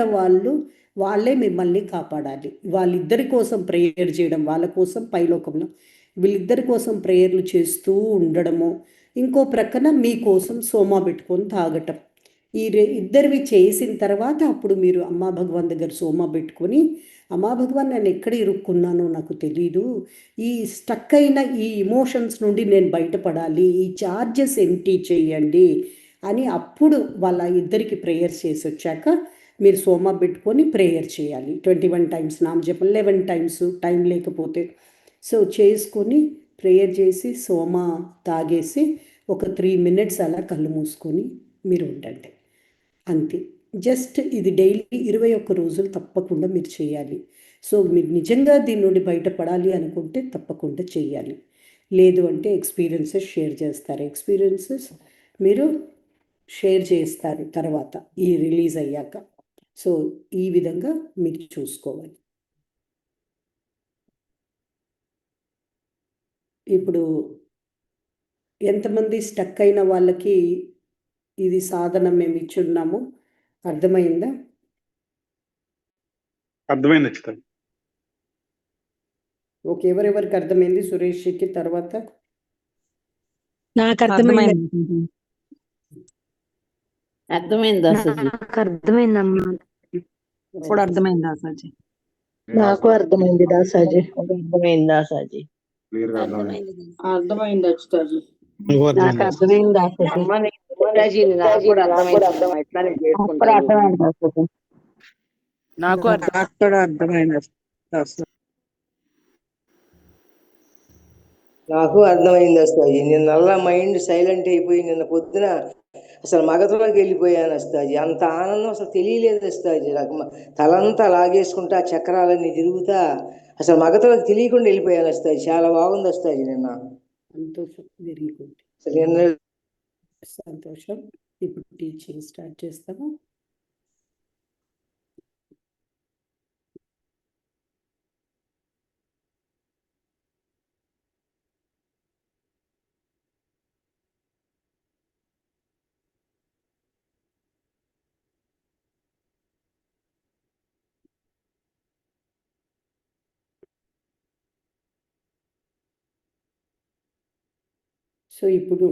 వాళ్ళే మిమ్మల్ని కాపాడాలి. వాళ్ళిద్దరి కోసం ప్రేయర్ చేయడం, వాళ్ళ కోసం పైలోకంలో వీళ్ళిద్దరి కోసం ప్రేయర్లు చేస్తూ ఉండడము, ఇంకో ప్రక్కన మీకోసం సోమా పెట్టుకొని తాగటం. ఈ ఇద్దరివి చేసిన తర్వాత అప్పుడు మీరు అమ్మా భగవాన్ దగ్గర సోమా పెట్టుకొని, అమ్మా భగవాన్ నేను ఎక్కడ ఇరుక్కున్నానో నాకు తెలీదు, ఈ స్టక్ అయిన ఈ ఇమోషన్స్ నుండి నేను బయటపడాలి, ఈ చార్జెస్ ఎంటీ చేయండి అని అప్పుడు వాళ్ళ ఇద్దరికి ప్రేయర్స్ చేసి వచ్చాక మీరు సోమ పెట్టుకొని ప్రేయర్ చేయాలి. 21 టైమ్స్ నామజపం, 11 టైమ్స్ టైం లేకపోతే. సో చేసుకొని ప్రేయర్ చేసి సోమ తాగేసి ఒక 3 మినిట్స్ అలా కళ్ళు మూసుకొని మీరు ఉండండి. అంతే. జస్ట్ ఇది డైలీ 21 రోజులు తప్పకుండా మీరు చేయాలి. సో మీరు నిజంగా దీని నుండి బయటపడాలి అనుకుంటే తప్పకుండా చేయాలి. లేదు అంటే ఎక్స్పీరియన్సెస్ షేర్ చేస్తారు. ఎక్స్పీరియన్సెస్ మీరు షేర్ చేస్తారు తర్వాత ఈ రిలీజ్ అయ్యాక. సో ఈ విధంగా మీరు చూసుకోవాలి. ఇప్పుడు ఎంతమంది స్టక్ అయిన వాళ్ళకి ఇది సాధన మేము ఇచ్చున్నాము, అర్థమైందా? అర్థమైంది ఖచ్చితంగా. ఓకే, ఎవరెవరికి అర్థమైంది? సురేష్కి తర్వాత నాకు అర్థమైంది. అర్థమైంది దాసాజీ. నాకు అర్థమైందమ్మా. ఇప్పుడు అర్థమైంది దాసాజీ. నాకు అర్థమైంది దాసాజీ. అర్థమైంది దాసాజీ. అర్థమైంది దాసాజీ. నాకు అర్థమైంది దాసాజీ. నాకు కూడా అర్థమైంది దాసాజీ. నాకు అర్థమైంది వస్తాయి. నిన్నల్లా మైండ్ సైలెంట్ అయిపోయి నిన్న పొద్దున అసలు మగతలోకి వెళ్ళిపోయాను వస్తాయి. అంత ఆనందం అసలు తెలియలేదు వస్తాయి. నాకు తలంతా లాగేసుకుంటా చక్రాలన్నీ తిరుగుతా అసలు మగతలోకి తెలియకుండా వెళ్ళిపోయాను వస్తాయి. చాలా బాగుంది వస్తాయి నిన్న. సంతోషం, వెరీ గుడ్. అసలు నిన్న సంతోషం. ఇప్పుడు టీచింగ్ స్టార్ట్ చేస్తాము. సో ఇప్పుడు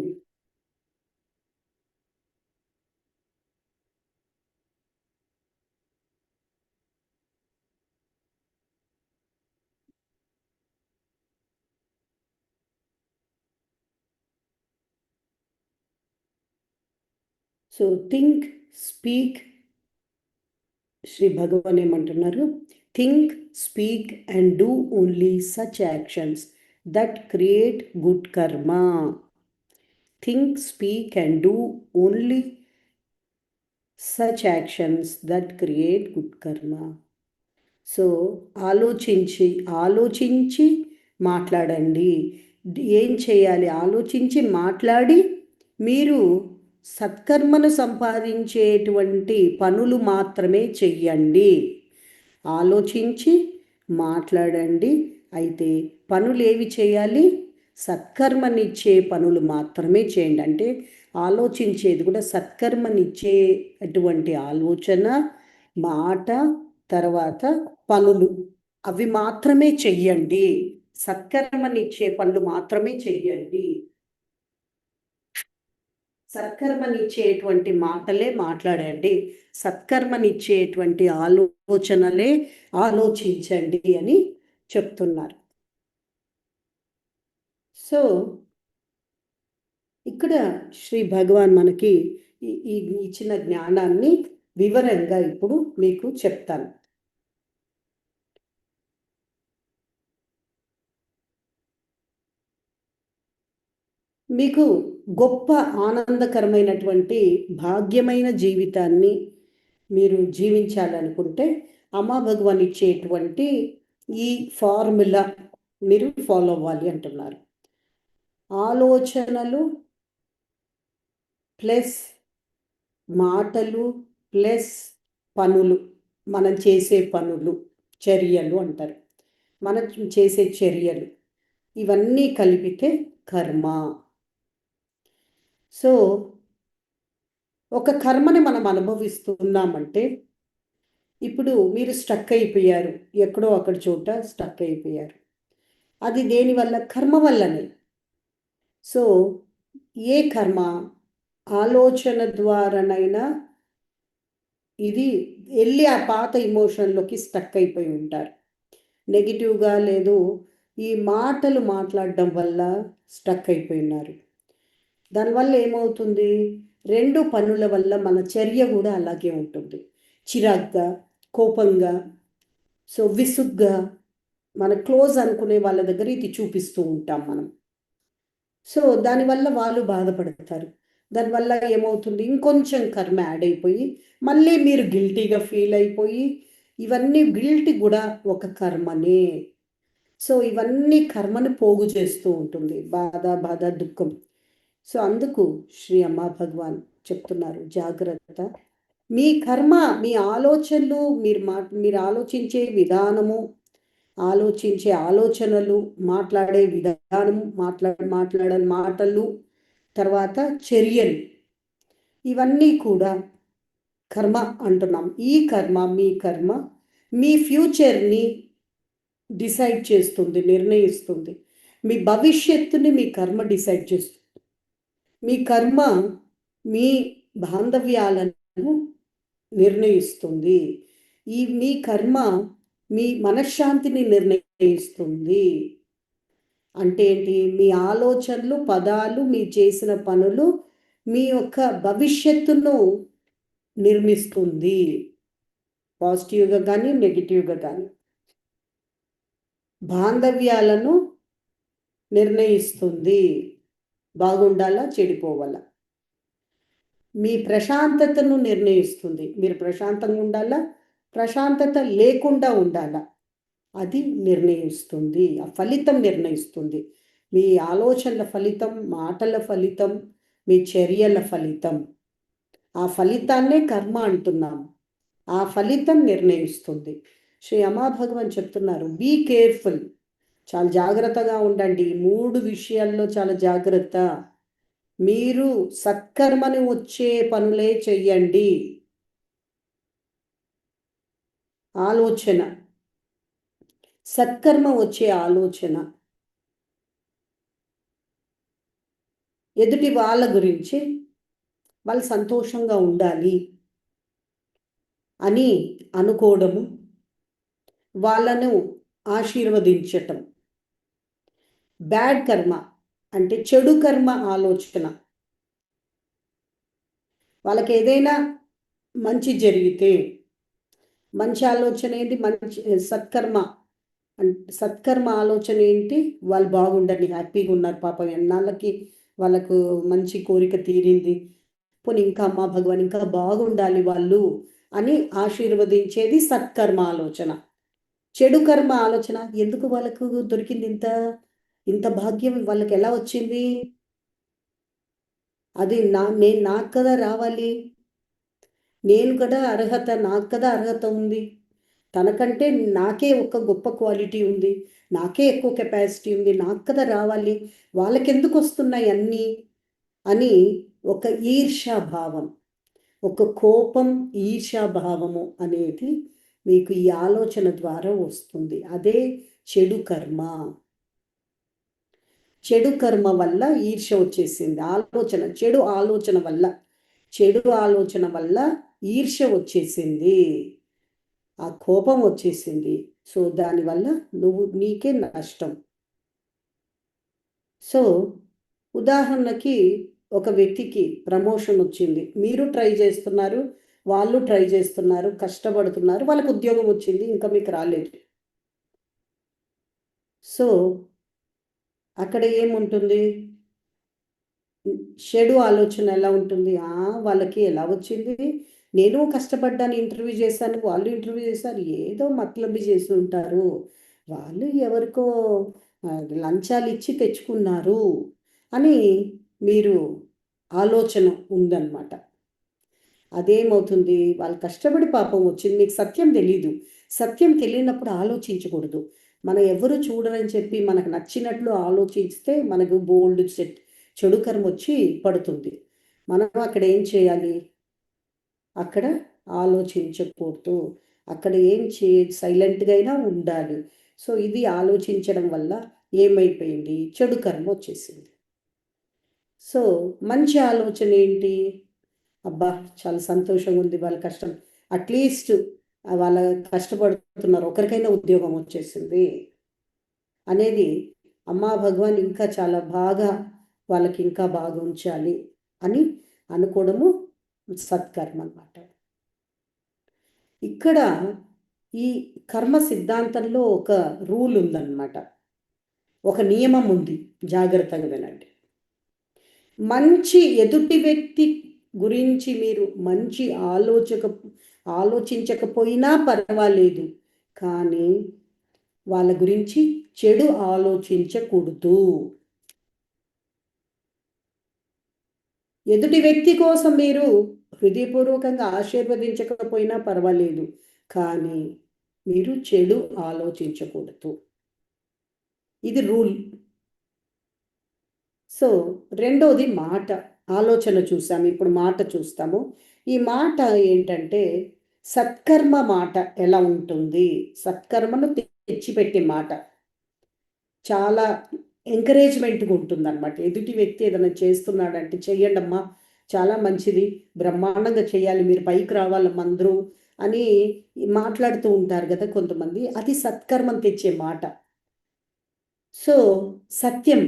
so think, speak. Shri Bhagavan ఏమంటున్నారు? Think, speak and do only such actions that create good karma. Think, speak and do only such actions that create good karma. So ఆలోచించి మాట్లాడండి. ఏం చేయాలి? ఆలోచించి మాట్లాడి మీరు సత్కర్మను సంపాదించేటువంటి పనులు మాత్రమే చెయ్యండి. ఆలోచించి మాట్లాడండి. అయితే పనులు ఏవి చేయాలి? సత్కర్మనిచ్చే పనులు మాత్రమే చేయండి. అంటే ఆలోచించేది కూడా సత్కర్మనిచ్చేటువంటి ఆలోచన, మాట, తర్వాత పనులు అవి మాత్రమే చెయ్యండి. సత్కర్మనిచ్చే పనులు మాత్రమే చెయ్యండి. సత్కర్మనిచ్చేటువంటి మాటలే మాట్లాడండి. సత్కర్మనిచ్చేటువంటి ఆలోచనలే ఆలోచించండి అని చెప్తున్నారు. సో ఇక్కడ శ్రీ భగవాన్ మనకి ఈ ఇచ్చిన జ్ఞానాన్ని వివరంగా ఇప్పుడు మీకు చెప్తాను. మీకు గొప్ప ఆనందకరమైనటువంటి భాగ్యమైన జీవితాన్ని మీరు జీవించాలనుకుంటే అమ్మా భగవాన్ ఇచ్చేటువంటి ఈ ఫార్ములా మీరు ఫాలో అవ్వాలి అంటున్నారు. ఆలోచనలు ప్లస్ మాటలు ప్లస్ పనులు, మనం చేసే పనులు, చర్యలు అంటారు. మనం చేసే చర్యలు ఇవన్నీ కలిపితే కర్మ. సో ఒక కర్మని మనం అనుభవిస్తున్నామంటే ఇప్పుడు మీరు స్టక్ అయిపోయారు, ఎక్కడో అక్కడ చోట స్టక్ అయిపోయారు. అది దేనివల్ల? కర్మ వల్లనే. సో ఏ కర్మ? ఆలోచన ద్వారానైనా ఇది వెళ్ళి ఆ పాత ఇమోషన్లోకి స్టక్ అయిపోయి ఉంటారు. నెగిటివ్గా లేదు, ఈ మాటలు మాట్లాడడం వల్ల స్టక్ అయిపోయినారు. దానివల్ల ఏమవుతుంది? రెండు పనుల వల్ల మన చర్య కూడా అలాగే ఉంటుంది. చిరాగ్గా, కోపంగా, సో విసుగ్గా, మన క్లోజ్ అనుకునే వాళ్ళ దగ్గర ఇది చూపిస్తూ ఉంటాం మనం. సో దానివల్ల వాళ్ళు బాధపడతారు. దానివల్ల ఏమవుతుంది, ఇంకొంచెం కర్మ యాడ్ అయిపోయి మళ్ళీ మీరు గిల్టీగా ఫీల్ అయిపోయి, ఇవన్నీ గిల్టీ కూడా ఒక కర్మనే. సో ఇవన్నీ కర్మను పోగు చేస్తూ ఉంటుంది, బాధ దుఃఖం. సో అందుకు శ్రీ అమ్మ భగవాన్ చెప్తున్నారు, జాగ్రత్త. మీ కర్మ, మీ ఆలోచనలు, మీరు ఆలోచించే విధానము, ఆలోచించే ఆలోచనలు, మాట్లాడే విధానము, మాట్లాడే మాటలు, తర్వాత చర్యలు, ఇవన్నీ కూడా కర్మ అంటున్నాం. ఈ కర్మ, మీ కర్మ మీ ఫ్యూచర్ని డిసైడ్ చేస్తుంది, నిర్ణయిస్తుంది. మీ భవిష్యత్తుని మీ కర్మ డిసైడ్ చేస్తుంది. మీ కర్మ మీ బాంధవ్యాలను నిర్ణయిస్తుంది. మీ కర్మ మీ మనశ్శాంతిని నిర్ణయిస్తుంది. అంటే ఏంటి, మీ ఆలోచనలు, పదాలు, మీ చేసిన పనులు మీ యొక్క భవిష్యత్తును నిర్మిస్తుంది, పాజిటివ్గా కానీ నెగిటివ్గా కానీ. బాంధవ్యాలను నిర్ణయిస్తుంది, బాగుండాలా చెడిపోవాలా. మీ ప్రశాంతతను నిర్ణయిస్తుంది, మీరు ప్రశాంతంగా ఉండాలా, ప్రశాంతత లేకుండా ఉండాలా, అది నిర్ణయిస్తుంది. ఆ ఫలితం నిర్ణయిస్తుంది. మీ ఆలోచనల ఫలితం, మాటల ఫలితం, మీ చర్యల ఫలితం. ఆ ఫలితాన్నే కర్మ అంటున్నాము. ఆ ఫలితం నిర్ణయిస్తుంది. శ్రీ అమ్మా భగవాన్ చెప్తున్నారు, బీ కేర్ఫుల్, చాలా జాగ్రత్తగా ఉండండి. 3 విషయాల్లో చాలా జాగ్రత్త. మీరు సత్కర్మని వచ్చే పనులే చెయ్యండి. ఆలోచన, సత్కర్మ వచ్చే ఆలోచన, ఎదుటి వాళ్ళ గురించి వాళ్ళు సంతోషంగా ఉండాలి అని అనుకోవడము, వాళ్ళను ఆశీర్వదించటం. బ్యాడ్ కర్మ అంటే చెడు కర్మ ఆలోచన. వాళ్ళకి ఏదైనా మంచి జరిగితే, మంచి ఆలోచన ఏంటి, మంచి సత్కర్మ ఆలోచన ఏంటి, వాళ్ళు బాగుండాలి, హ్యాపీగా ఉన్నారు, పాపం ఎన్నాళ్ళకి వాళ్ళకు మంచి కోరిక తీరింది, పోనీ ఇంకా అమ్మా భగవాన్ ఇంకా బాగుండాలి వాళ్ళు అని ఆశీర్వదించేది సత్కర్మ ఆలోచన. చెడు కర్మ ఆలోచన, ఎందుకు వాళ్ళకు దొరికింది ఇంత భాగ్యం, వాళ్ళకి ఎలా వచ్చింది, అది నాకు కదా రావాలి, నేను కదా అర్హత, నాకు కదా అర్హత ఉంది, తనకంటే నాకే ఒక గొప్ప క్వాలిటీ ఉంది, నాకే ఎక్కువ కెపాసిటీ ఉంది, నాకు కదా రావాలి, వాళ్ళకెందుకు వస్తున్నాయి అన్నీ అని ఒక ఈర్ష్యాభావం, ఒక కోపం, ఈర్ష్యాభావము అనేది మీకు ఈ ఆలోచన ద్వారా వస్తుంది. అదే చెడు కర్మ. చెడు కర్మ వల్ల ఈర్ష్య వచ్చేసింది. ఆలోచన, చెడు ఆలోచన వల్ల ఈర్ష్య వచ్చేసింది, ఆ కోపం వచ్చేసింది. సో దానివల్ల నీకే నష్టం. సో ఉదాహరణకి ఒక వ్యక్తికి ప్రమోషన్ వచ్చింది, మీరు ట్రై చేస్తున్నారు, వాళ్ళు ట్రై చేస్తున్నారు, కష్టపడుతున్నారు, వాళ్ళకు ఉద్యోగం వచ్చింది, ఇంకా మీకు రాలేదు. సో అక్కడ ఏముంటుంది, చెడు ఆలోచన ఎలా ఉంటుంది, వాళ్ళకి ఎలా వచ్చింది, నేను కష్టపడ్డాను, ఇంటర్వ్యూ చేశాను, వాళ్ళు ఇంటర్వ్యూ చేశారు, ఏదో మతలబి చేసి ఉంటారు, వాళ్ళు ఎవరికో లంచాలు ఇచ్చి తెచ్చుకున్నారు అని మీరు ఆలోచన ఉందన్నమాట. అదేమవుతుంది, వాళ్ళు కష్టపడి పాపం వచ్చింది, మీకు సత్యం తెలీదు. సత్యం తెలియనప్పుడు ఆలోచించకూడదు. మనం ఎవరు చూడరని చెప్పి మనకు నచ్చినట్లు ఆలోచిస్తే మనకు బోల్డ్ చెడు కర్మ వచ్చి పడుతుంది. మనం అక్కడ ఏం చేయాలి, అక్కడ ఆలోచించకూడదు, అక్కడ సైలెంట్గా అయినా ఉండాలి. సో ఇది ఆలోచించడం వల్ల ఏమైపోయింది, చెడు కర్మ వచ్చేసింది. సో మంచి ఆలోచన ఏంటి, అబ్బా చాలా సంతోషంగా ఉంది, వాళ్ళ కష్టం, అట్లీస్ట్ వాళ్ళ కష్టపడుతున్నారు, ఒకరికైనా ఉద్యోగం వచ్చేసింది అనేది, అమ్మా భగవాన్ ఇంకా చాలా బాగా వాళ్ళకి ఇంకా బాగా ఉంచాలి అని అనుకోవడము సత్కర్మ అన్నమాట. ఇక్కడ ఈ కర్మ సిద్ధాంతంలో ఒక రూల్ ఉందన్నమాట, ఒక నియమం ఉంది, జాగ్రత్తగా వినండి. మంచి ఎదుటి వ్యక్తి గురించి మీరు మంచి ఆలోచించకపోయినా పర్వాలేదు, కానీ వాళ్ళ గురించి చెడు ఆలోచించకూడదు. ఎదుటి వ్యక్తి కోసం మీరు హృదయపూర్వకంగా ఆశీర్వదించకపోయినా పర్వాలేదు, కానీ మీరు చెడు ఆలోచించకూడదు. ఇది రూల్. సో రెండోది మాట, ఆలోచన చూసాము, ఇప్పుడు మాట చూస్తాము. ఈ మాట ఏంటంటే సత్కర్మ మాట ఎలా ఉంటుంది, సత్కర్మను తెచ్చిపెట్టే మాట చాలా ఎంకరేజ్మెంట్గా ఉంటుంది అనమాట. ఎదుటి వ్యక్తి ఏదైనా చేస్తున్నాడంటే చెయ్యండి అమ్మా, చాలా మంచిది, బ్రహ్మాండంగా చేయాలి, మీరు పైకి రావాలమ్మా అందరూ అని మాట్లాడుతూ ఉంటారు కదా కొంతమంది. అది సత్కర్మం తెచ్చే మాట. సో సత్యం,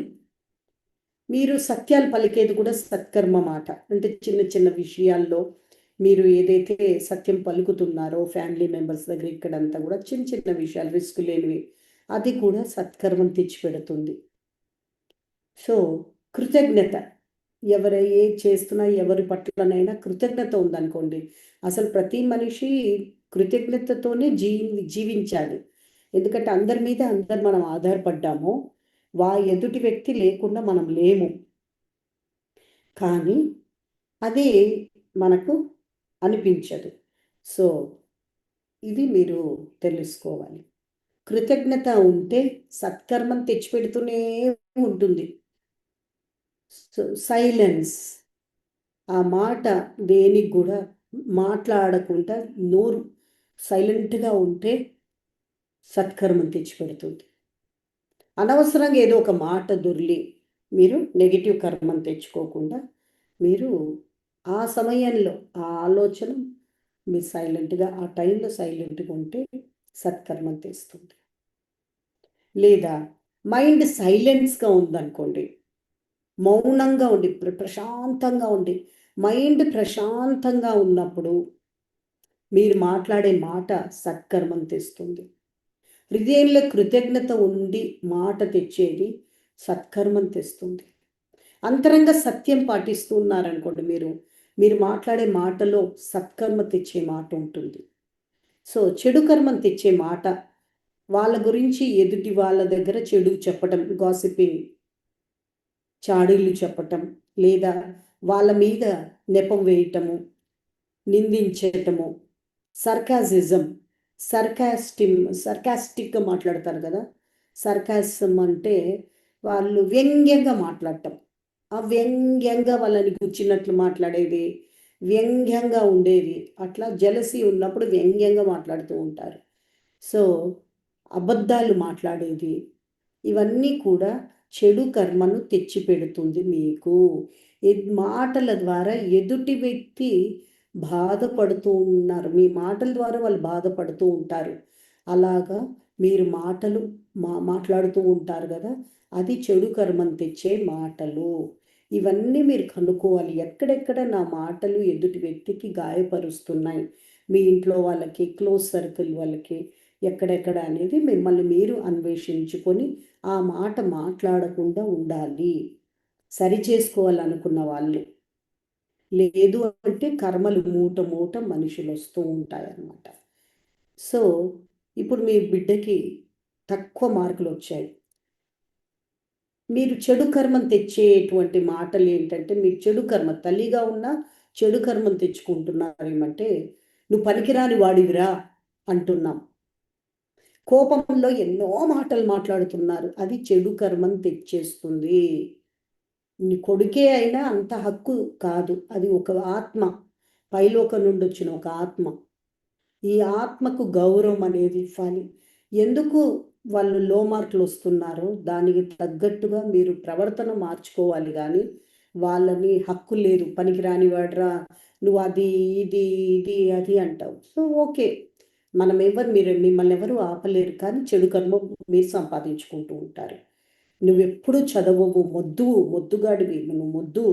మీరు సత్యాలు పలికేది కూడా సత్కర్మ మాట. అంటే చిన్న చిన్న విషయాల్లో మీరు ఏదైతే సత్యం పలుకుతున్నారో ఫ్యామిలీ మెంబర్స్ దగ్గర ఇక్కడంతా కూడా చిన్న చిన్న విషయాలు, రిస్క్ లేనివి, అది కూడా సత్కర్మం తెచ్చిపెడుతుంది. సో కృతజ్ఞత, ఏ చేస్తున్నా ఎవరి పట్లనైనా కృతజ్ఞత ఉందనుకోండి, అసలు ప్రతి మనిషి కృతజ్ఞతతోనే జీవించాలి. ఎందుకంటే అందరి మీద మనం ఆధారపడ్డాము, ఎదుటి వ్యక్తి లేకుండా మనం లేము. కానీ అది మనకు అనిపించదు. సో ఇది మీరు తెలుసుకోవాలి. కృతజ్ఞత ఉంటే సత్కర్మం తెచ్చిపెడుతూనే ఉంటుంది. సైలెన్స్, ఆ మాట దేనికి కూడా మాట్లాడకుండా నోరు సైలెంట్గా ఉంటే సత్కర్మం తెచ్చిపెడుతుంది. అనవసరంగా ఏదో ఒక మాట దొర్లి మీరు నెగిటివ్ కర్మం తెచ్చుకోకుండా మీరు ఆ సమయంలో ఆ ఆలోచన మీరు సైలెంట్గా ఆ టైంలో సైలెంట్గా ఉంటే సత్కర్మం తెస్తుంది. లేదా మైండ్ సైలెన్స్గా ఉందనుకోండి, మౌనంగా ఉండి ప్రశాంతంగా ఉండి, మైండ్ ప్రశాంతంగా ఉన్నప్పుడు మీరు మాట్లాడే మాట సత్కర్మం తెస్తుంది. హృదయంలో కృతజ్ఞత ఉండి మాట తెచ్చేది సత్కర్మం తెస్తుంది. అంతరంగ సత్యం పాటిస్తూ ఉన్నారనుకోండి, మీరు మాట్లాడే మాటలో సత్కర్మ తెచ్చే మాట ఉంటుంది. సో చెడు కర్మం తెచ్చే మాట, వాళ్ళ గురించి ఎదుటి వాళ్ళ దగ్గర చెడు చెప్పటం, గాసిపింగ్, చాడీలు చెప్పటం, లేదా వాళ్ళ మీద నెపం వేయటము, నిందించటము, సర్కాసిజం, సర్కాస్టిక్గా మాట్లాడతారు కదా. సర్కాసిజం అంటే వాళ్ళు వ్యంగ్యంగా మాట్లాడటం, ఆ వ్యంగ్యంగా వాళ్ళని గుచ్చినట్లు మాట్లాడేది, వ్యంగ్యంగా ఉండేది, అట్లా జలసి ఉన్నప్పుడు వ్యంగ్యంగా మాట్లాడుతూ ఉంటారు. సో అబద్ధాలు మాట్లాడేది, ఇవన్నీ కూడా చెడు కర్మను తెచ్చిపెడుతుంది మీకు. మాటల ద్వారా ఎదుటి వ్యక్తి బాధపడుతూ ఉన్నారు, మీ మాటల ద్వారా వాళ్ళు బాధపడుతూ ఉంటారు. అలాగా మీరు మాట్లాడుతూ ఉంటారు కదా, అది చెడు కర్మను తెచ్చే మాటలు. ఇవన్నీ మీరు కనుక్కోవాలి, ఎక్కడెక్కడ నా మాటలు ఎదుటి వ్యక్తికి గాయపరుస్తున్నాయి, మీ ఇంట్లో వాళ్ళకి, క్లోజ్ సర్కిల్ వాళ్ళకి, ఎక్కడెక్కడ అనేది మిమ్మల్ని మీరు అన్వేషించుకొని ఆ మాట మాట్లాడకుండా ఉండాలి. సరి చేసుకోవాలనుకున్న వాళ్ళు. లేదు అంటే కర్మలు మూట మనుషులు వస్తూ ఉంటాయన్నమాట. సో ఇప్పుడు మీ బిడ్డకి తక్కువ మార్కులు వచ్చాయి, మీరు చెడు కర్మం తెచ్చేటువంటి మాటలు ఏంటంటే, మీరు చెడు కర్మ, తల్లిగా ఉన్నా చెడు కర్మం తెచ్చుకుంటున్నారు. ఏమంటే నువ్వు పనికిరాని వాడివిరా అంటున్నాం. కోపంలో ఎన్నో మాటలు మాట్లాడుతున్నారు, అది చెడు కర్మం తెచ్చేస్తుంది. నీ కొడుకే అయినా అంత హక్కు కాదు, అది ఒక ఆత్మ, పైలోకం నుండి వచ్చిన ఒక ఆత్మ. ఈ ఆత్మకు గౌరవం అనేది ఇవ్వాలి. ఎందుకు వాళ్ళు లో మార్కులు వస్తున్నారో దానికి తగ్గట్టుగా మీరు ప్రవర్తన మార్చుకోవాలి. కానీ వాళ్ళని హక్కు లేదు, పనికిరాని వాడరా నువ్వు, అది ఇది ఇది అది అంటావు. సో ఓకే, మిమ్మల్ని ఎవరు ఆపలేరు, కానీ చెడు కర్మ మీరు సంపాదించుకుంటూ ఉంటారు. నువ్వెప్పుడు చదవవు, మొద్దుగాడివి, నువ్వు మొద్దు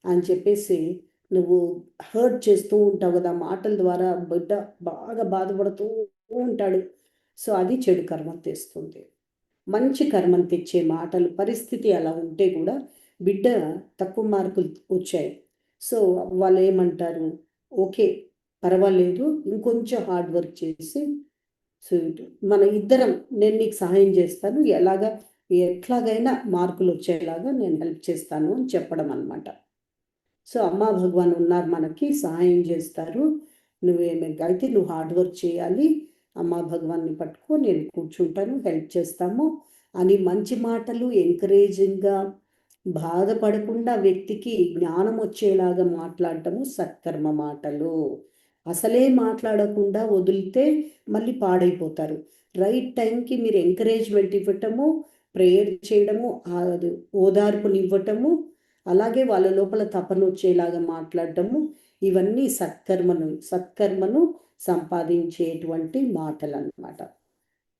అని చెప్పేసి నువ్వు హర్ట్ చేస్తూ ఉంటావు కదా, మాటల ద్వారా బిడ్డ బాగా బాధపడుతూ ఉంటాడు. సో అది చెడు కర్మ తెస్తుంది. మంచి కర్మను తెచ్చే మాటలు, పరిస్థితి అలా ఉంటే కూడా బిడ్డ తక్కువ మార్కులు వచ్చాయి, సో వాళ్ళు ఏమంటారు, ఓకే పర్వాలేదు ఇంకొంచెం హార్డ్ వర్క్ చేసి సో మన ఇద్దరం, నేను నీకు సహాయం చేస్తాను, ఎట్లాగైనా మార్కులు వచ్చేలాగా నేను హెల్ప్ చేస్తాను అని చెప్పడం అన్నమాట. సో అమ్మా భగవాన్ ఉన్నారు, మనకి సహాయం చేస్తారు. అయితే నువ్వు హార్డ్ వర్క్ చేయాలి, అమ్మా భగవాన్ని పట్టుకో, నేను కూర్చుంటాను, హెల్ప్ చేస్తాము అని మంచి మాటలు, ఎంకరేజింగ్గా, బాధపడకుండా వ్యక్తికి జ్ఞానం వచ్చేలాగా మాట్లాడటము సత్కర్మ మాటలు. అసలే మాట్లాడకుండా వదిలితే మళ్ళీ పాడైపోతారు. రైట్ టైంకి మీరు ఎంకరేజ్మెంట్ ఇవ్వటము, ప్రేయర్ చేయడము, ఓదార్పునివ్వటము, అలాగే వాళ్ళ లోపల తపన వచ్చేలాగా మాట్లాడటము, ఇవన్నీ సత్కర్మను సంపాదించేటువంటి మాటలు అన్నమాట.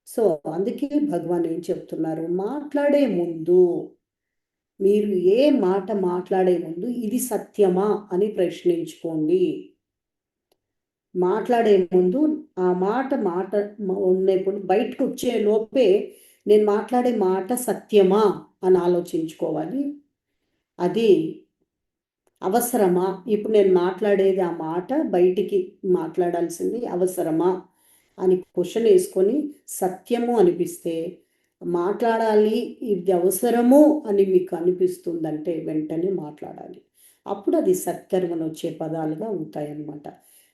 సో అందుకే భగవాన్ ఏం చెప్తున్నారు, మాట్లాడే ముందు మీరు ఏ మాట మాట్లాడే ముందు ఇది సత్యమా అని ప్రశ్నించుకోండి. మాట్లాడే ముందు ఆ మాట ఉన్నప్పుడు బయటకు వచ్చే లోపే నేను మాట్లాడే మాట సత్యమా అని ఆలోచించుకోవాలి. అది అవసరమా, ఇప్పుడు నేను మాట్లాడేది ఆ మాట బయటికి మాట్లాడాల్సింది అవసరమా అని క్వశ్చన్ వేసుకొని సత్యము అనిపిస్తే మాట్లాడాలి, ఇది అవసరము అని మీకు అనిపిస్తుందంటే వెంటనే మాట్లాడాలి. అప్పుడు అది సత్కర్మను వచ్చే పదాలుగా ఉంటాయన్నమాట.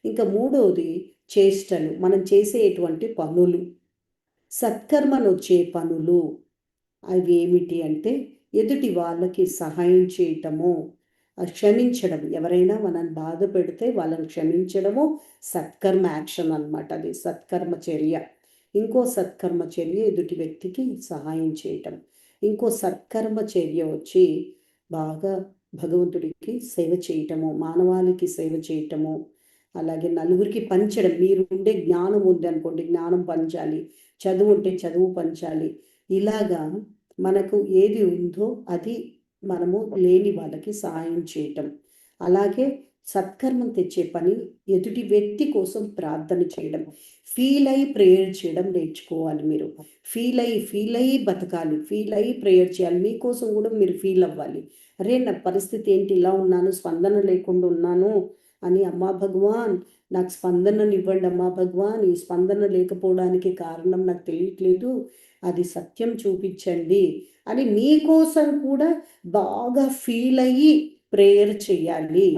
ఇంకా మూడవది చేష్టలు, మనం చేసేటువంటి పనులు. సత్కర్మను వచ్చే పనులు అవి ఏమిటి అంటే ఎదుటి వాళ్ళకి సహాయం చేయటము, క్షమించడం, ఎవరైనా మనల్ని బాధ పెడితే వాళ్ళని క్షమించడము సత్కర్మ యాక్షన్ అన్నమాట. అది సత్కర్మ చర్య. ఇంకో సత్కర్మ చర్య ఎదుటి వ్యక్తికి సహాయం చేయటం. ఇంకో సత్కర్మ చర్య వచ్చి బాగా భగవంతుడికి సేవ చేయటము, మానవాళికి సేవ చేయటము, అలాగే నలుగురికి పంచడం. మీరు ఉండే జ్ఞానం ఉంది అనుకోండి, జ్ఞానం పంచాలి, చదువు ఉంటే చదువు పంచాలి. ఇలాగా మనకు ఏది ఉందో అది మనము లేని వాళ్ళకి సహాయం చేయటం. అలాగే సత్కర్మం తెచ్చే పని ఎదుటి వ్యక్తి కోసం ప్రార్థన చేయడం, ఫీల్ అయ్యి ప్రేయర్ చేయడం నేర్చుకోవాలి. మీరు ఫీల్ అయ్యి బతకాలి, ఫీల్ అయ్యి ప్రేయర్ చేయాలి. మీకోసం కూడా మీరు ఫీల్ అవ్వాలి, అరే నా పరిస్థితి ఏంటి, ఇలా ఉన్నాను, స్పందన లేకుండా ఉన్నాను అని, అమ్మా భగవాన్ నాకు స్పందనని ఇవ్వండి అమ్మా భగవాన్, ఈ స్పందన లేకపోవడానికి కారణం నాకు తెలియట్లేదు, అది సత్యం చూపించండి అని మీకోసం కూడా బాగా ఫీల్ అయ్యి ప్రేయర్ చేయాలి.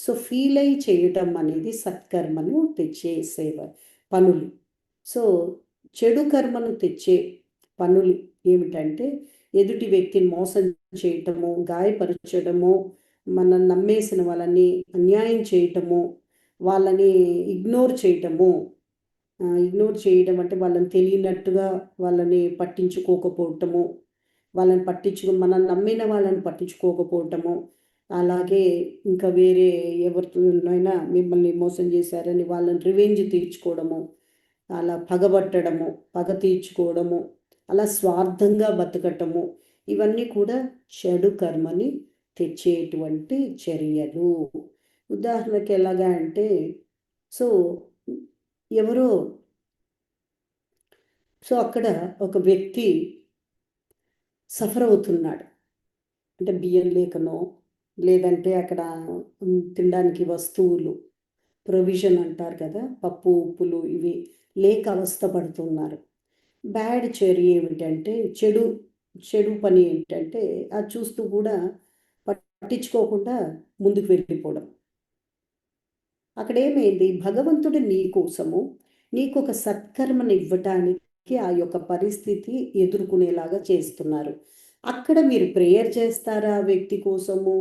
సో ఫీల్ అయ్యి చేయటం అనేది సత్కర్మను తెచ్చే పనులు. సో చెడు కర్మను తెచ్చే పనులు ఏమిటంటే ఎదుటి వ్యక్తిని మోసం చేయటము, గాయపరచడము, మనం నమ్మేసిన వాళ్ళని అన్యాయం చేయటము, వాళ్ళని ఇగ్నోర్ చేయటము. ఇగ్నోర్ చేయడం అంటే వాళ్ళని తెలియనట్టుగా వాళ్ళని పట్టించుకోకపోవటము, మనం నమ్మిన వాళ్ళని పట్టించుకోకపోవటము, అలాగే ఇంకా వేరే ఎవరితోనైనా మిమ్మల్ని మోసం చేశారని వాళ్ళని రివెంజ్ తీర్చుకోవడము, అలా పగ తీర్చుకోవడము, అలా స్వార్థంగా బతకటము, ఇవన్నీ కూడా చెడు కర్మని తెచ్చేటువంటి చర్యలు. ఉదాహరణకి ఎలాగా అంటే, సో అక్కడ ఒక వ్యక్తి సఫర్ అవుతున్నాడు, అంటే బియ్యం లేకనో, లేదంటే అక్కడ తినడానికి వస్తువులు, ప్రొవిజన్ అంటారు కదా, పప్పు ఉప్పులు ఇవి లేక అవస్థపడుతున్నారు. బ్యాడ్ చర్య ఏమిటంటే చెడు పని ఏంటంటే అది చూస్తూ కూడా పట్టించుకోకుండా ముందుకు వెళ్ళిపోవడం. అక్కడ ఏమైంది, భగవంతుడు నీ కోసము నీకు ఒక సత్కర్మను ఇవ్వటానికి ఆ యొక్క పరిస్థితి ఎదుర్కొనేలాగా చేస్తున్నారు. అక్కడ మీరు ప్రేయర్ చేస్తారా వ్యక్తి కోసము,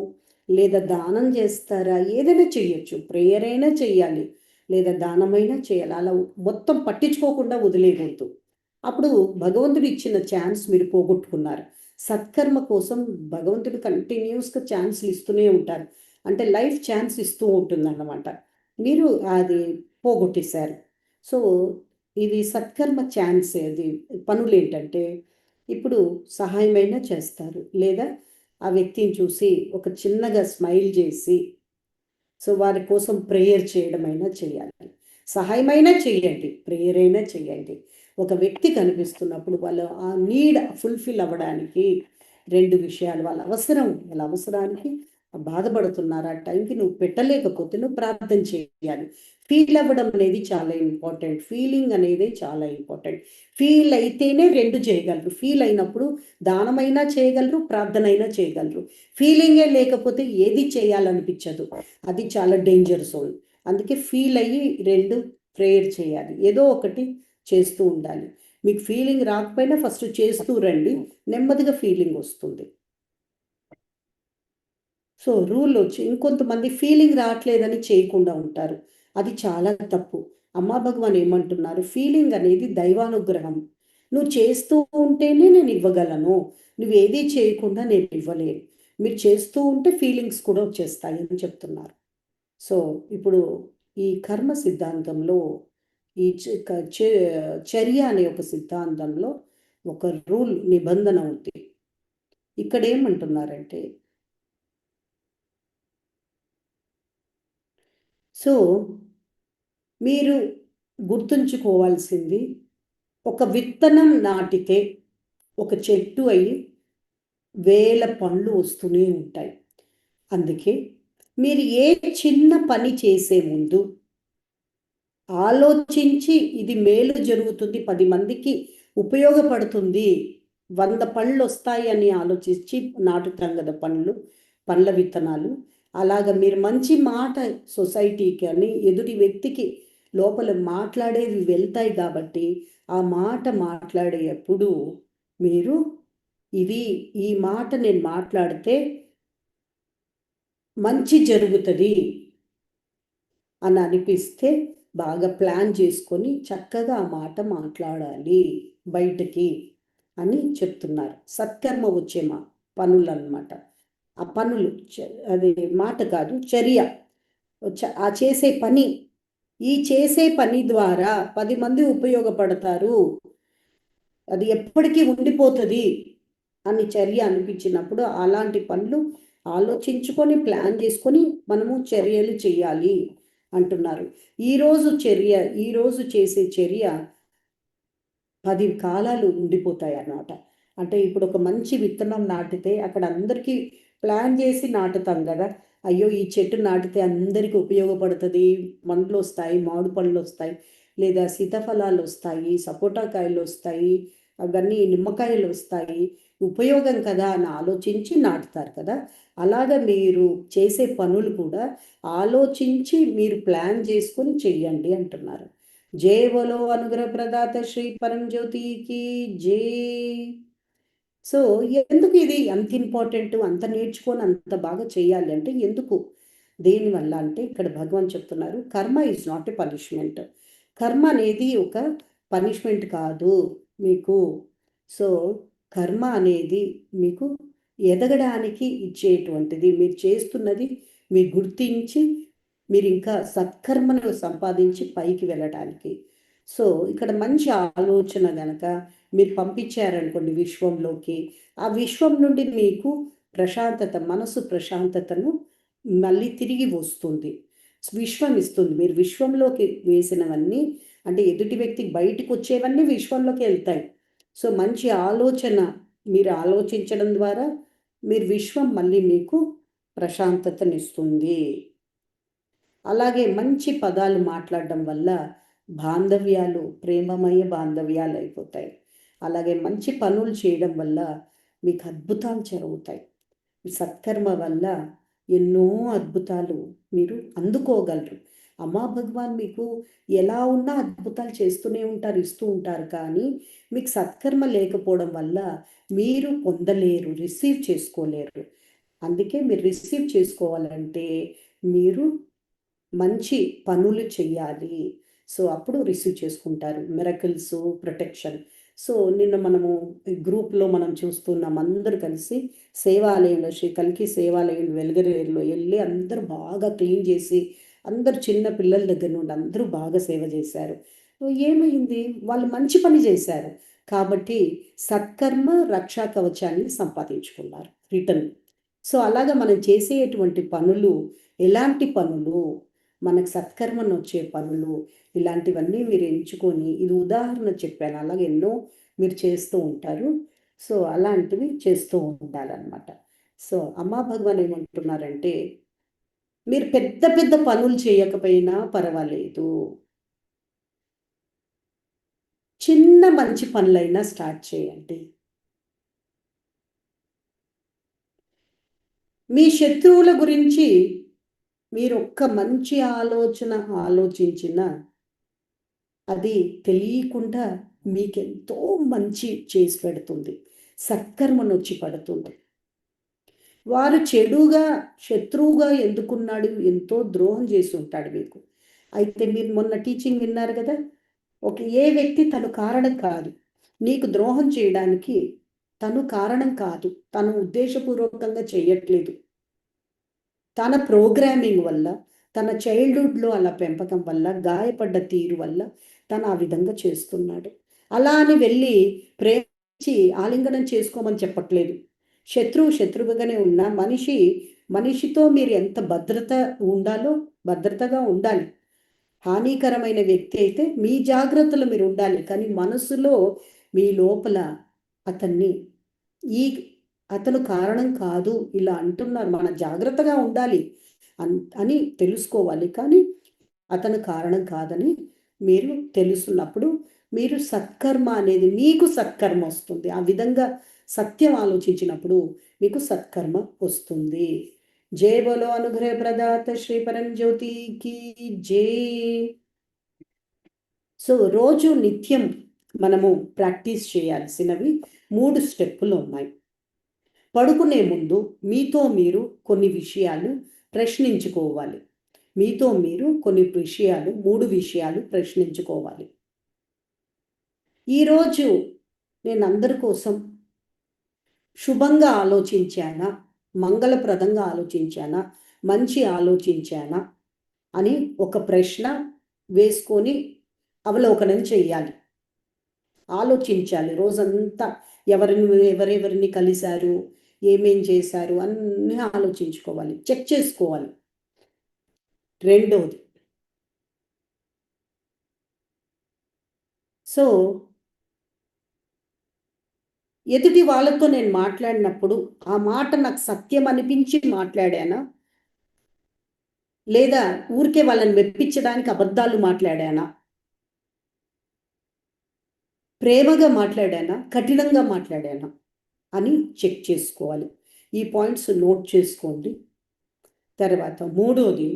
లేదా దానం చేస్తారా, ఏదైనా చెయ్యొచ్చు. ప్రేయర్ అయినా చెయ్యాలి, లేదా దానమైనా చేయాలి. అలా మొత్తం పట్టించుకోకుండా వదిలేయకూడదు. అప్పుడు భగవంతుడు ఇచ్చిన ఛాన్స్ మీరు పోగొట్టుకున్నారు. సత్కర్మ కోసం భగవంతుడు కంటిన్యూస్గా ఛాన్స్లు ఇస్తూనే ఉంటారు, అంటే లైఫ్ ఛాన్స్ ఇస్తూ ఉంటుందన్నమాట. మీరు అది పోగొట్టేశారు. సో ఇది సత్కర్మ ఛాన్స్. అది పనులు ఏంటంటే ఇప్పుడు సహాయమైనా చేస్తారు, లేదా ఆ వ్యక్తిని చూసి ఒక చిన్నగా స్మైల్ చేసి సో వారి కోసం ప్రేయర్ చేయడమైనా చేయాలి, సహాయమైనా చేయండి, ప్రేయర్ అయినా చేయండి. ఒక వ్యక్తి కనిపిస్తున్నప్పుడు వాళ్ళ ఆ నీడ్ ఫుల్ఫిల్ అవ్వడానికి 2 విషయాలు, వాళ్ళ అవసరానికి బాధపడుతున్నారు, ఆ టైంకి నువ్వు పెట్టలేకపోతే నువ్వు ప్రార్థన చేయాలి. ఫీల్ అవ్వడం అనేది చాలా ఇంపార్టెంట్, ఫీలింగ్ అనేది చాలా ఇంపార్టెంట్. ఫీల్ అయితేనే 2 చేయగలరు. ఫీల్ అయినప్పుడు దానమైనా చేయగలరు, ప్రార్థన అయినా చేయగలరు. ఫీలింగే లేకపోతే ఏది చేయాలనిపించదు, అది చాలా డేంజర్ జోన్. అందుకే ఫీల్ అయ్యి 2 ప్రేయర్ చేయాలి, ఏదో ఒకటి చేస్తూ ఉండాలి. మీకు ఫీలింగ్ రాకపోయినా ఫస్ట్ చేస్తూ రండి, నెమ్మదిగా ఫీలింగ్ వస్తుంది. సో రూల్ వచ్చి ఇంకొంతమంది ఫీలింగ్ రావట్లేదని చేయకుండా ఉంటారు, అది చాలా తప్పు. అమ్మా భగవాన్ ఏమంటున్నారు, ఫీలింగ్ అనేది దైవానుగ్రహం. నువ్వు చేస్తూ ఉంటేనే నేను ఇవ్వగలను, నువ్వు ఏది చేయకుండా నేను ఇవ్వలేను. మీరు చేస్తూ ఉంటే ఫీలింగ్స్ కూడా వచ్చేస్తాయి అని చెప్తున్నారు. సో ఇప్పుడు ఈ కర్మ సిద్ధాంతంలో ఈ చర్య అనే ఒక సిద్ధాంతంలో ఒక రూల్, నిబంధన ఉంది. ఇక్కడ ఏమంటున్నారంటే, సో మీరు గుర్తుంచుకోవాల్సింది, ఒక విత్తనం నాటితే ఒక చెట్టు అయ్యి వేల పండ్లు వస్తూనే ఉంటాయి. అందుకే మీరు ఏ చిన్న పని చేసే ముందు ఆలోచించి ఇది మేలు జరుగుతుంది, 10 మందికి ఉపయోగపడుతుంది, 100 పళ్ళు వస్తాయి అని ఆలోచించి నాటుతాం కదా పండ్ల విత్తనాలు. అలాగ మీరు మంచి మాట సొసైటీకి అని ఎదుటి వ్యక్తికి లోపల మాట్లాడేవి వెళ్తాయి కాబట్టి ఆ మాట మాట్లాడేటప్పుడు మీరు ఈ మాట నేను మాట్లాడితే మంచి జరుగుతుంది అని అనిపిస్తే బాగా ప్లాన్ చేసుకొని చక్కగా ఆ మాట మాట్లాడాలి బయటకి అని చెప్తున్నారు. సత్కర్మ వచ్చే పనులు అన్నమాట. ఆ పనులు అది మాట కాదు, చర్య. ఆ చేసే పని, ఈ చేసే పని ద్వారా 10 మంది ఉపయోగపడతారు, అది ఎప్పటికీ ఉండిపోతుంది అని చర్య అనిపించినప్పుడు అలాంటి పనులు ఆలోచించుకొని ప్లాన్ చేసుకొని మనము చర్యలు చేయాలి అంటున్నారు. ఈరోజు చేసే చర్య 10 కాలాలు ఉండిపోతాయి అన్నమాట. అంటే ఇప్పుడు ఒక మంచి విత్తనం నాటితే అక్కడ అందరికీ ప్లాన్ చేసి నాటుతాం కదా, అయ్యో ఈ చెట్టు నాటితే అందరికీ ఉపయోగపడుతుంది, పండ్లు వస్తాయి, మామిడి పండ్లు వస్తాయి, లేదా సీతాఫలాలు వస్తాయి, సపోటా కాయలు వస్తాయి, అవన్నీ నిమ్మకాయలు వస్తాయి, ఉపయోగం కదా అని ఆలోచించి నాటుతారు కదా. అలాగ మీరు చేసే పనులు కూడా ఆలోచించి మీరు ప్లాన్ చేసుకొని చెయ్యండి అంటున్నారు. జై బోలో అనుగ్రహ ప్రదాత శ్రీ పరంజ్యోతికి జై. సో ఎందుకు ఇది అంత ఇంపార్టెంట్, అంత నేర్చుకొని అంత బాగా చేయాలి అంటే ఎందుకు, దేనివల్ల అంటే ఇక్కడ భగవాన్ చెప్తున్నారు, కర్మ ఈజ్ నాట్ ఎ పనిష్మెంట్. కర్మ అనేది ఒక పనిష్మెంట్ కాదు మీకు. సో కర్మ అనేది మీకు ఎదగడానికి ఇచ్చేటువంటిది, మీరు చేస్తున్నది మీరు గుర్తించి మీరు ఇంకా సత్కర్మను సంపాదించి పైకి వెళ్ళడానికి. సో ఇక్కడ మంచి ఆలోచన గనక మీరు పంపించారనుకోండి విశ్వంలోకి, ఆ విశ్వం నుండి మీకు ప్రశాంతత, మనసు ప్రశాంతతను మళ్ళీ తిరిగి వస్తుంది, విశ్వం ఇస్తుంది. మీరు విశ్వంలోకి వేసినవన్నీ అంటే ఎదుటి వ్యక్తికి బయటకు వచ్చేవన్నీ విశ్వంలోకి వెళ్తాయి. సో మంచి ఆలోచన మీరు ఆలోచించడం ద్వారా మీరు విశ్వం మళ్ళీ మీకు ప్రశాంతతనిస్తుంది. అలాగే మంచి పదాలు మాట్లాడడం వల్ల బాంధవ్యాలు ప్రేమమయ బాంధవ్యాలు అయిపోతాయి. అలాగే మంచి పనులు చేయడం వల్ల మీకు అద్భుతాలు జరుగుతాయి. సత్కర్మ వల్ల ఎన్నో అద్భుతాలు మీరు అందుకోగలరు. అమ్మా భగవాన్ మీకు ఎలా ఉన్నా అద్భుతాలు చేస్తూనే ఉంటారు, ఇస్తూ ఉంటారు. కానీ మీకు సత్కర్మ లేకపోవడం వల్ల మీరు పొందలేరు, రిసీవ్ చేసుకోలేరు. అందుకే మీరు రిసీవ్ చేసుకోవాలంటే మీరు మంచి పనులు చెయ్యాలి. సో అప్పుడు రిసీవ్ చేసుకుంటారు మిరకిల్స్, ప్రొటెక్షన్. సో నిన్న మనము గ్రూప్లో మనం చూస్తున్నాం, అందరూ కలిసి సేవాలయంలో శ్రీ కల్కి సేవాలయం వెలుగరేరులో వెళ్ళి అందరూ బాగా క్లీన్ చేసి, అందరు చిన్న పిల్లల దగ్గర నుండి అందరూ బాగా సేవ చేశారు. ఏమైంది, వాళ్ళు మంచి పని చేశారు కాబట్టి సత్కర్మ రక్షా కవచాన్ని సంపాదించుకున్నారు రిటర్న్. సో అలాగా మనం చేసేటువంటి పనులు ఎలాంటి పనులు, మనకు సత్కర్మను వచ్చే పనులు, ఇలాంటివన్నీ మీరు ఎంచుకొని, ఇది ఉదాహరణ చెప్పాను, అలాగే ఎన్నో మీరు చేస్తూ ఉంటారు. సో అలాంటివి చేస్తూ ఉండాలన్నమాట. సో అమ్మా భగవాన్ ఏమంటున్నారంటే, మీరు పెద్ద పెద్ద పనులు చేయకపోయినా పర్వాలేదు, చిన్న మంచి పనులైనా స్టార్ట్ చేయండి. మీ శత్రువుల గురించి మీరు ఒక్క మంచి ఆలోచన ఆలోచించిన అది తెలియకుండా మీకెంతో మంచి చేసి పెడుతుంది, సత్కర్మను వచ్చి పడుతుంది. వారు చెడుగా శత్రువుగా ఎందుకున్నాడు, ఎంతో ద్రోహం చేసి ఉంటాడు మీకు. అయితే మీరు మొన్న టీచింగ్ విన్నారు కదా, ఏ వ్యక్తి తను కారణం కాదు, నీకు ద్రోహం చేయడానికి తను కారణం కాదు, తను ఉద్దేశపూర్వకంగా చేయట్లేదు. తన ప్రోగ్రామింగ్ వల్ల, తన చైల్డ్హుడ్లో అలా పెంపకం వల్ల, గాయపడ్డ తీరు వల్ల తను ఆ విధంగా చేస్తున్నాడు. అలా అని వెళ్ళి ప్రేమించి ఆలింగనం చేసుకోమని చెప్పట్లేదు. శత్రువుగానే ఉన్న మనిషితో మీరు ఎంత భద్రతగా ఉండాలి. హానికరమైన వ్యక్తి అయితే మీ జాగ్రత్తలు మీరు ఉండాలి, కానీ మనసులో మీ లోపల అతను కారణం కాదు, ఇలా అంటున్నారు, మనం జాగ్రత్తగా ఉండాలి అని తెలుసుకోవాలి. కానీ అతను కారణం కాదని మీరు తెలుసున్నప్పుడు మీరు సత్కర్మ అనేది మీకు సత్కర్మ వస్తుంది. ఆ విధంగా సత్యం ఆలోచించినప్పుడు మీకు సత్కర్మ వస్తుంది. జై బోలో అనుగ్రహ ప్రదాత శ్రీ పరంజ్యోతికి జై. సో రోజు నిత్యం మనము ప్రాక్టీస్ చేయాల్సినవి 3 స్టెప్పులు ఉన్నాయి. పడుకునే ముందు మీతో మీరు కొన్ని విషయాలు ప్రశ్నించుకోవాలి. మీతో మీరు కొన్ని విషయాలు 3 విషయాలు ప్రశ్నించుకోవాలి. ఈరోజు నేను అందరి కోసం శుభంగా ఆలోచించానా, మంగళప్రదంగా ఆలోచించానా, మంచి ఆలోచించానా అని ఒక ప్రశ్న వేసుకొని అవలోకనం చేయాలి, ఆలోచించాలి. రోజంతా ఎవరెవరిని కలిశారు, ఏమేం చేశారు అన్నీ ఆలోచించుకోవాలి, చెక్ చేసుకోవాలి. రెండోది, సో ఎదుటి వాళ్ళతో నేను మాట్లాడినప్పుడు ఆ మాట నాకు సత్యం అనిపించి మాట్లాడానా, లేదా ఊరికే వాళ్ళని మెప్పించడానికి అబద్ధాలు మాట్లాడానా, ప్రేమగా మాట్లాడానా, కఠినంగా మాట్లాడానా అని చెక్ చేసుకోవాలి. ఈ పాయింట్స్ నోట్ చేసుకోండి. తర్వాత మూడోది,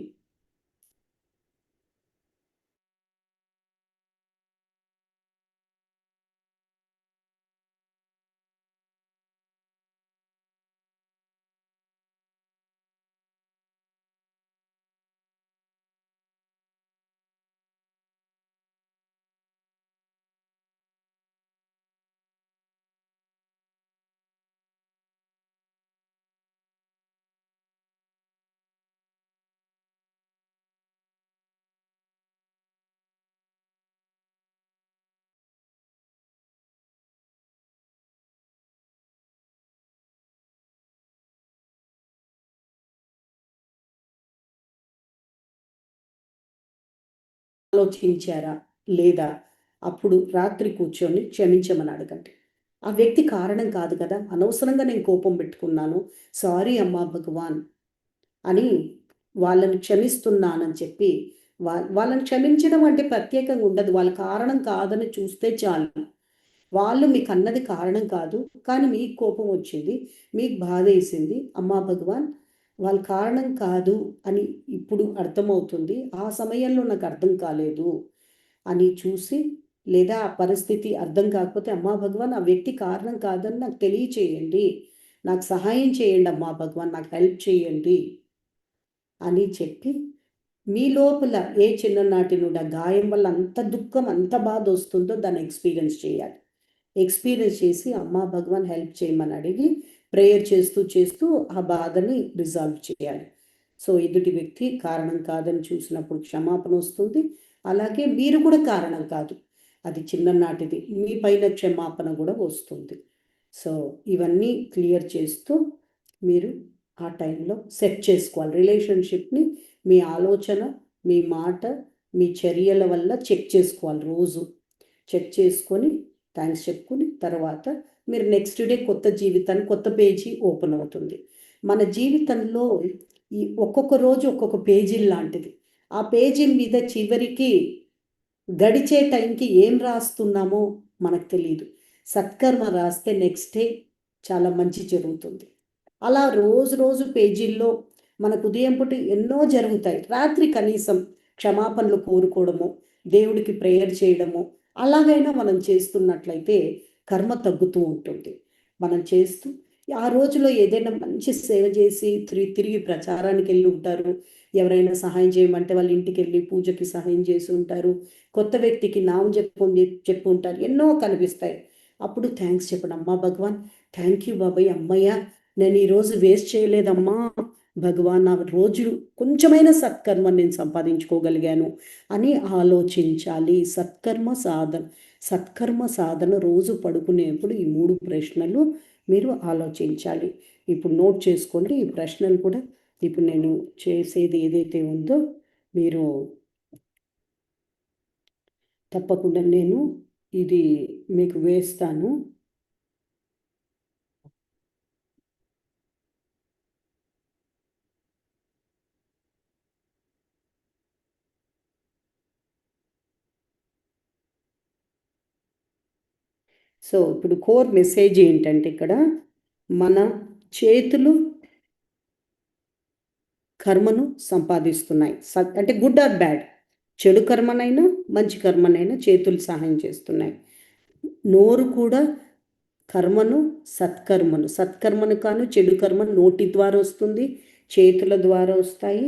ఆలోచించారా లేదా అప్పుడు రాత్రి కూర్చొని క్షమించమని అడగండి. ఆ వ్యక్తి కారణం కాదు కదా, అనవసరంగా నేను కోపం పెట్టుకున్నాను, సారీ అమ్మా భగవాన్ అని వాళ్ళని క్షమిస్తున్నానని చెప్పి వాళ్ళని క్షమించడం అంటే ప్రత్యేకంగా ఉండదు, వాళ్ళ కారణం కాదని చూస్తే చాలు. వాళ్ళు మీకు అన్నది కారణం కాదు, కానీ మీకు కోపం వచ్చింది, మీకు బాధ వేసింది, అమ్మా భగవాన్ వాళ్ళ కారణం కాదు అని ఇప్పుడు అర్థమవుతుంది, ఆ సమయంలో నాకు అర్థం కాలేదు అని చూసి, లేదా ఆ పరిస్థితి అర్థం కాకపోతే అమ్మా భగవాన్ ఆ వ్యక్తి కారణం కాదని నాకు తెలియచేయండి, నాకు సహాయం చేయండి అమ్మా భగవాన్, నాకు హెల్ప్ చేయండి అని చెప్పి, మీ లోపల ఏ చిన్ననాటి నుండి ఆ గాయం వల్ల అంత దుఃఖం అంత బాధ వస్తుందో దాన్ని ఎక్స్పీరియన్స్ చేయాలి. ఎక్స్పీరియన్స్ చేసి అమ్మా భగవాన్ హెల్ప్ చేయమని అడిగి ప్రేయర్ చేస్తూ ఆ బాధని రిజాల్వ్ చేయాలి. సో ఎదుటి వ్యక్తి కారణం కాదని చూసినప్పుడు క్షమాపణ వస్తుంది. అలాగే మీరు కూడా కారణం కాదు, అది చిన్ననాటిది, మీ పైన క్షమాపణ కూడా వస్తుంది. సో ఇవన్నీ క్లియర్ చేస్తూ మీరు ఆ టైంలో సెట్ చేసుకోవాలి. రిలేషన్షిప్ని మీ ఆలోచన, మీ మాట, మీ చర్యల వల్ల చెక్ చేసుకోవాలి. రోజు చెక్ చేసుకొని థ్యాంక్స్ చెప్పుకొని తర్వాత మీరు నెక్స్ట్ డే కొత్త జీవితాన్ని, కొత్త పేజీ ఓపెన్ అవుతుంది. మన జీవితంలో ఈ ఒక్కొక్క రోజు ఒక్కొక్క పేజీ లాంటిది. ఆ పేజీ మీద చివరికి గడిచే టైంకి ఏం రాస్తున్నామో మనకు తెలియదు. సత్కర్మ రాస్తే నెక్స్ట్ డే చాలా మంచి జరుగుతుంది. అలా రోజు పేజీల్లో మనకు ఉదయం పూట ఎన్నో జరుగుతాయి. రాత్రి కనీసం క్షమాపణలు కోరుకోవడము, దేవుడికి ప్రేయర్ చేయడము, అలాగైనా మనం చేస్తున్నట్లయితే కర్మ తగ్గుతూ ఉంటుంది. మనం చేస్తూ ఆ రోజులో ఏదైనా మంచి సేవ చేసి తిరిగి ప్రచారానికి వెళ్ళి ఉంటారు. ఎవరైనా సహాయం చేయమంటే వాళ్ళ ఇంటికి వెళ్ళి పూజకి సహాయం చేసి ఉంటారు. కొత్త వ్యక్తికి నామం చెప్పు ఉంటారు. ఎన్నో కనిపిస్తాయి. అప్పుడు థ్యాంక్స్ చెప్పండి. అమ్మా భగవాన్, థ్యాంక్ యూ బాబాయ్, అమ్మయ్య నేను ఈరోజు వేస్ట్ చేయలేదమ్మా భగవాన్, నా రోజు కొంచెమైన సత్కర్మ నేను సంపాదించుకోగలిగాను అని ఆలోచించాలి. సత్కర్మ సాధన రోజు పడుకునేప్పుడు ఈ 3 ప్రశ్నలు మీరు ఆలోచించాలి. ఇప్పుడు నోట్ చేసుకోండి. ఈ ప్రశ్నలు కూడా ఇప్పుడు నేను చేసేది ఏదైతే ఉందో మీరు తప్పకుండా నేను ఇది మీకు వేస్తాను. సో ఇప్పుడు కోర్ మెసేజ్ ఏంటంటే ఇక్కడ మన చేతులు కర్మను సంపాదిస్తున్నాయి. అంటే గుడ్ ఆర్ బ్యాడ్, చెడు కర్మనైనా మంచి కర్మనైనా చేతులు సహాయం చేస్తున్నాయి. నోరు కూడా సత్కర్మను కాను చెడు కర్మ నోటి ద్వారా వస్తుంది, చేతుల ద్వారా వస్తాయి,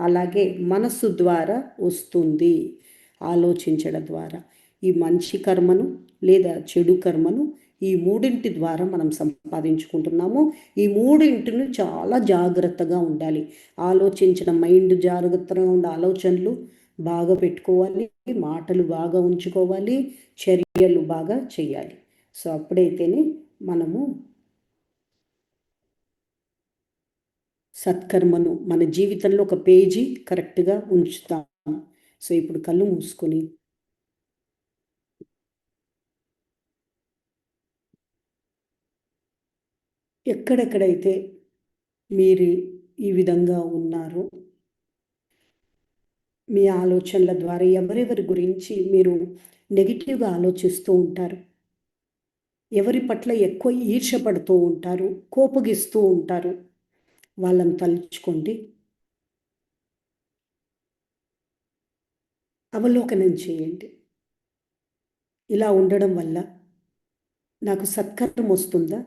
అలాగే మనస్సు ద్వారా వస్తుంది, ఆలోచించడం ద్వారా. ఈ మంచి కర్మను లేదా చెడు కర్మను ఈ 3 ద్వారా మనం సంపాదించుకుంటున్నాము. ఈ 3 చాలా జాగ్రత్తగా ఉండాలి. ఆలోచించడం, మైండ్ జాగ్రత్తగా ఉండే ఆలోచనలు బాగా పెట్టుకోవాలి, మాటలు బాగా ఉంచుకోవాలి, చర్యలు బాగా చేయాలి. సో అప్పుడైతేనే మనము సత్కర్మను మన జీవితంలో ఒక పేజీ కరెక్ట్గా ఉంచుతాము. సో ఇప్పుడు కళ్ళు మూసుకొని ఎక్కడెక్కడైతే మీరు ఈ విధంగా ఉన్నారో మీ ఆలోచనల ద్వారా ఎవరెవరి గురించి మీరు నెగిటివ్గా ఆలోచిస్తూ ఉంటారు, ఎవరి పట్ల ఎక్కువ ఈర్ష్యపడుతూ ఉంటారు, కోపగిస్తూ ఉంటారు, వాళ్ళని తలుచుకోండి. అవలోకనం చేయండి. ఇలా ఉండడం వల్ల నాకు సత్కర్మ వస్తుందా,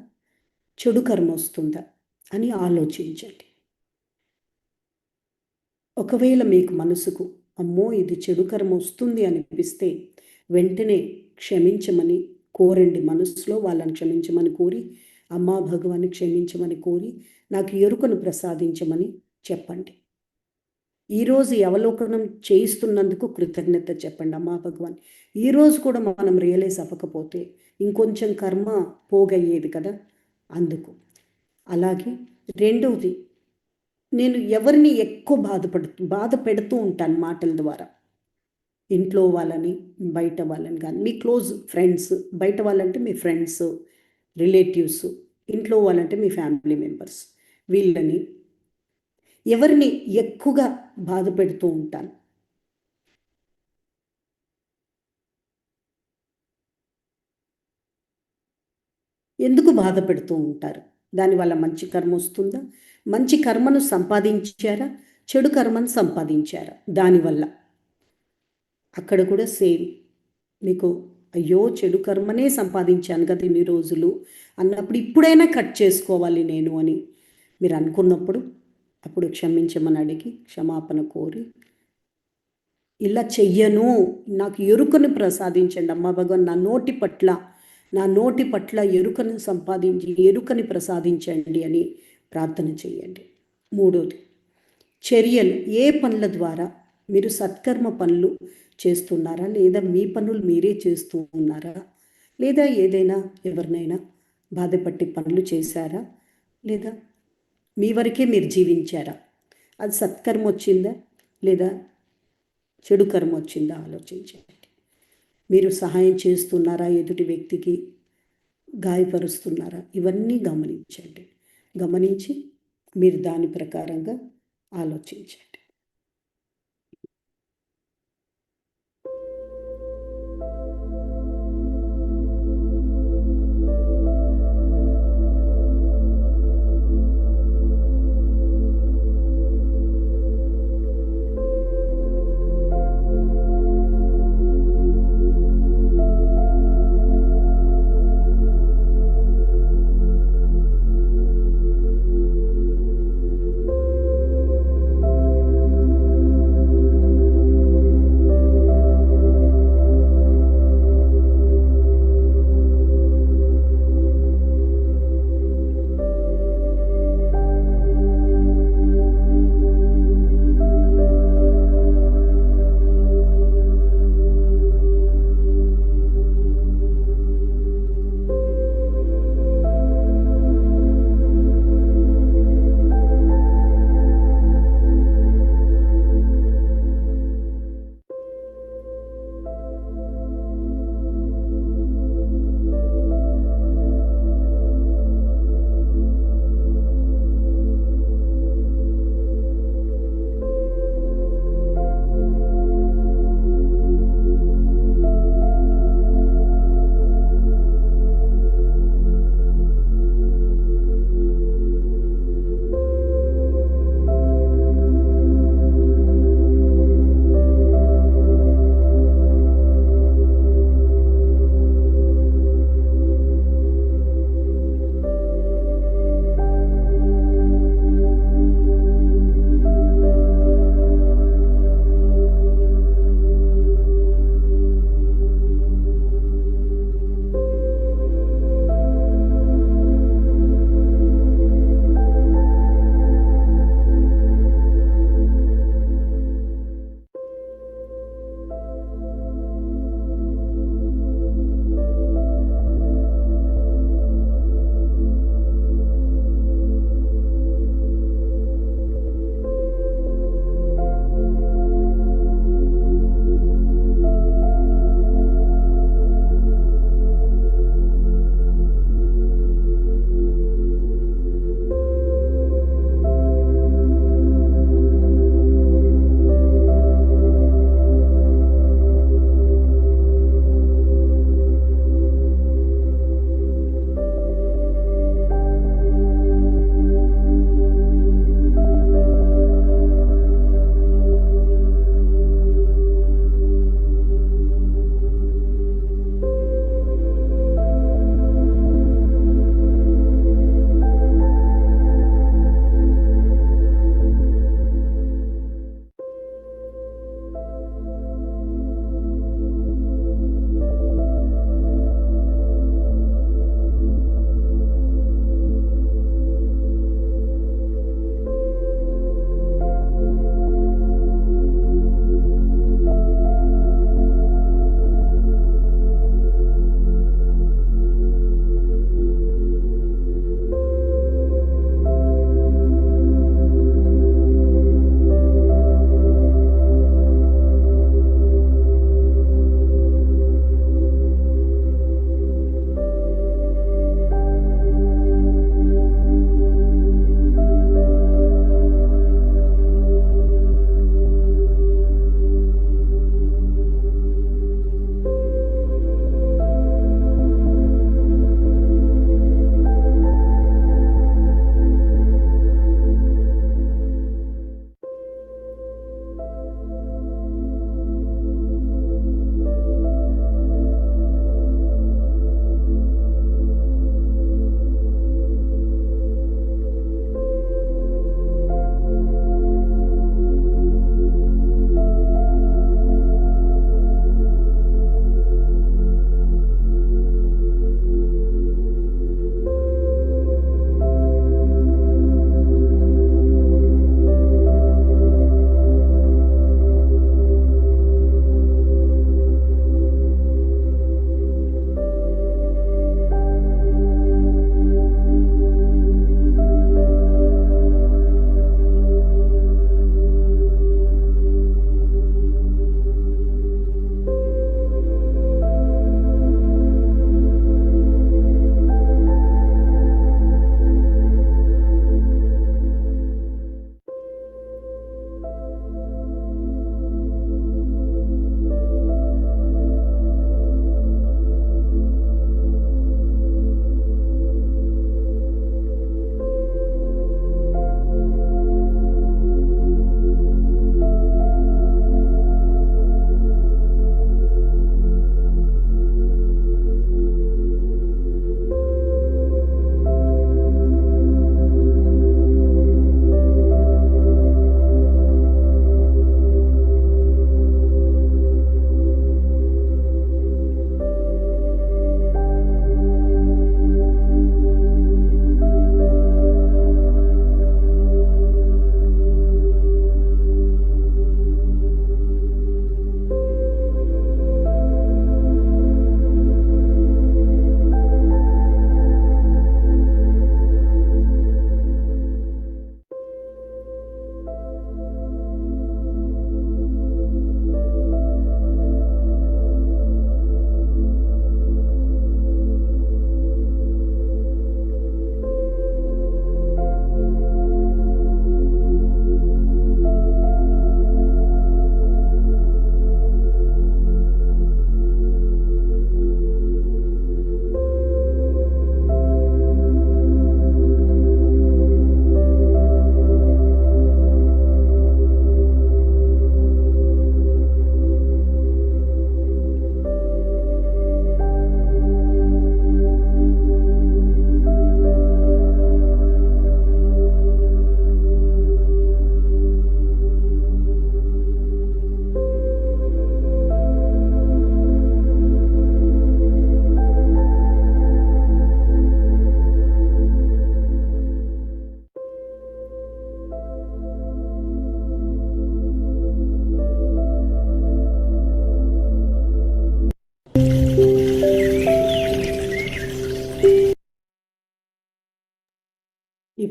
చెడు కర్మ వస్తుందా అని ఆలోచించండి. ఒకవేళ మీకు మనసుకు అమ్మో ఇది చెడు కర్మ వస్తుంది అనిపిస్తే వెంటనే క్షమించమని కోరండి. మనసులో వాళ్ళని క్షమించమని కోరి, అమ్మా భగవాన్ని క్షమించమని కోరి, నాకు ఎరుకను ప్రసాదించమని చెప్పండి. ఈరోజు అవలోకనం చేయిస్తున్నందుకు కృతజ్ఞత చెప్పండి. అమ్మా భగవాన్, ఈరోజు కూడా మనం రియలైజ్ అవ్వకపోతే ఇంకొంచెం కర్మ పోగయ్యేది కదా, అందుకు. అలాగే రెండవది, నేను ఎవరిని ఎక్కువ బాధ పెడుతూ ఉంటాను మాటల ద్వారా. ఇంట్లో వాళ్ళని, బయట వాళ్ళని కానీ, మీ క్లోజ్ ఫ్రెండ్స్, బయట వాళ్ళంటే మీ ఫ్రెండ్స్, రిలేటివ్స్, ఇంట్లో వాళ్ళంటే మీ ఫ్యామిలీ మెంబర్స్, వీళ్ళని ఎవరిని ఎక్కువగా బాధ పెడుతూ ఉంటాను. ఎందుకు బాధ పెడుతూ ఉంటారు? దానివల్ల మంచి కర్మ వస్తుందా? మంచి కర్మను సంపాదించారా, చెడు కర్మను సంపాదించారా? దానివల్ల అక్కడ కూడా సేమ్. మీకు అయ్యో చెడు కర్మనే సంపాదించాను కదా ఇన్ని రోజులు అన్నప్పుడు ఇప్పుడైనా కట్ చేసుకోవాలి నేను అని మీరు అనుకున్నప్పుడు అప్పుడు క్షమించమని అడిగి క్షమాపణ కోరి, ఇలా చెయ్యను, నాకు ఎరుకను ప్రసాదించండి అమ్మా భగవాన్, నా నోటి పట్ల ఎరుకను సంపాదించి ఎరుకని ప్రసాదించండి అని ప్రార్థన చేయండి. మూడోది, చర్యలు. ఏ పనుల ద్వారా మీరు సత్కర్మ పనులు చేస్తున్నారా, లేదా మీ పనులు మీరే చేస్తూ ఉన్నారా, లేదా ఏదైనా ఎవరినైనా బాధపట్టి పనులు చేశారా, లేదా మీ వరకే మీరు జీవించారా? అది సత్కర్మ వచ్చిందా లేదా చెడు కర్మ వచ్చిందా ఆలోచించండి. మీరు సహాయం చేస్తున్నారా, ఎదుటి వ్యక్తికి గాయపరుస్తున్నారా, ఇవన్నీ గమనించండి. గమనించి మీరు దాని ప్రకారంగా ఆలోచించండి.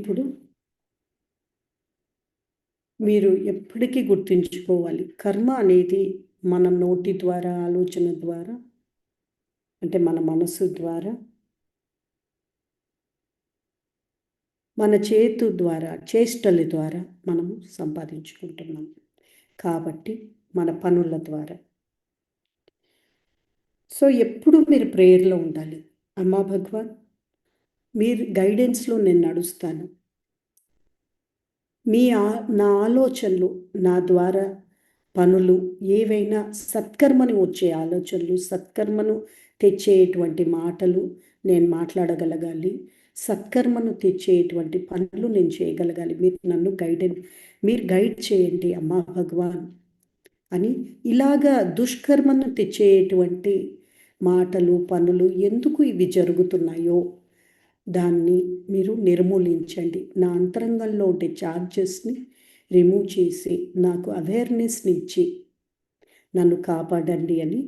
ఇప్పుడు మీరు ఎప్పటికీ గుర్తుంచుకోవాలి, కర్మ అనేది మన నోటి ద్వారా, ఆలోచన ద్వారా, అంటే మన మనసు ద్వారా, మన చేతు ద్వారా, చేష్టల ద్వారా మనం సంపాదించుకుంటున్నాం. కాబట్టి మన పనుల ద్వారా. సో ఎప్పుడు మీరు ప్రేయర్లో ఉండాలి. అమ్మా భగవాన్, మీరు గైడెన్స్లో నేను నడుస్తాను. నా ఆలోచనలు, నా ద్వారా పనులు ఏవైనా సత్కర్మని వచ్చే ఆలోచనలు, సత్కర్మను తెచ్చేటువంటి మాటలు నేను మాట్లాడగలగాలి. సత్కర్మను తెచ్చేటువంటి పనులు నేను చేయగలగాలి. మీరు నన్ను మీరు గైడ్ చేయండి అమ్మా భగవాన్ అని. ఇలాగా దుష్కర్మను తెచ్చేటువంటి మాటలు, పనులు ఎందుకు ఇవి జరుగుతున్నాయో దాన్ని మీరు నిర్మూలించండి. నా అంతరంగంలో ఉండే ఛార్జెస్ని రిమూవ్ చేసి నాకు అవేర్నెస్ని ఇచ్చి నన్ను కాపాడండి అని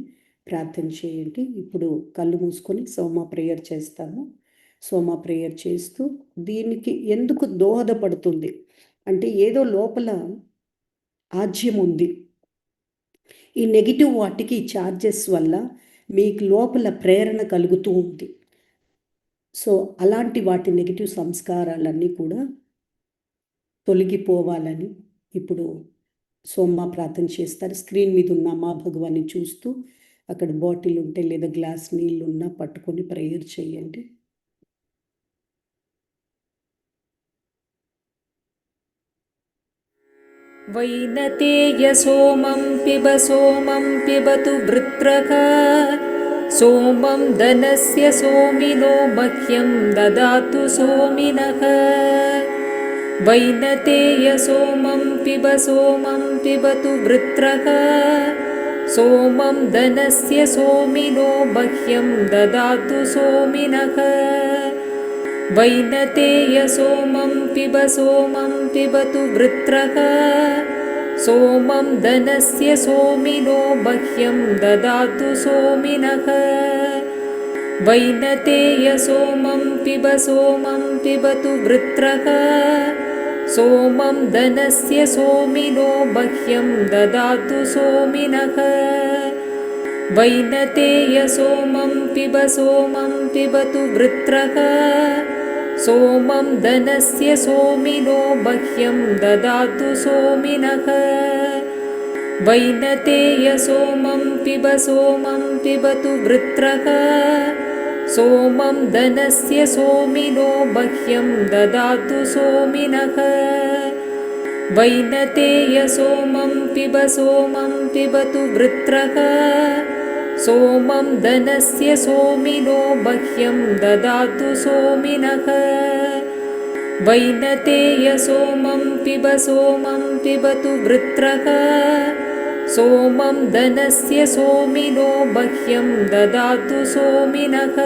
ప్రార్థన చేయండి. ఇప్పుడు కళ్ళు మూసుకొని సోమ ప్రేయర్ చేస్తాము. సోమ ప్రేయర్ చేస్తూ దీనికి ఎందుకు దోహదపడుతుంది అంటే, ఏదో లోపల ఆజ్యం ఉంది. ఈ నెగిటివ్ వాటికి ఛార్జెస్ వల్ల మీకు లోపల ప్రేరణ కలుగుతూ ఉంది. సో అలాంటి వాటి నెగిటివ్ సంస్కారాలన్నీ కూడా తొలగిపోవాలని ఇప్పుడు సోమ ప్రార్థన చేస్తారు. స్క్రీన్ మీద ఉన్న అమ్మా భగవాన్ని చూస్తూ అక్కడ బాటిల్ ఉంటే లేదా గ్లాస్ నీళ్ళు ఉన్నా పట్టుకొని ప్రేయర్ చేయండి. వైనతేయ సోమం పిబతు వృత్రక సోమం ధనస్య సోమినో మహ్యం దదాతు సోమినః. వైనతేయ సోమం పిబతు వృత్రక సోమం ధనస్య సోమినో మహ్యం దదాతు సోమినః. వైనతేయ సోమం పిబతు వృత్రక సోమం ధనస్య సోమినో మహ్యం దదాతు సోమినః. వైనతేయ సోమం పిబతు వృత్రక సోమం ధనస్య సోమినో మహ్యం దదాతు సోమినః. వైనతేయ సోమం పిబతు వృత్రక సోమం ధనస్య సోమినో మహ్యం దదాతు సోమినః. వైనతేయ సోమం పిబతు వృత్రక సోమం ధనస్య సోమినో మహ్యం దదాతు సోమినః. వైనతేయ సోమం పిబతు వృత్రక సోమం ధనస్య సోమినో మహ్యం దదాతు సోమినః. వైనతేయ సోమం పిబతు వృత్రక సోమం ధనస్య సోమినో మహ్యం దదాతు సోమినః.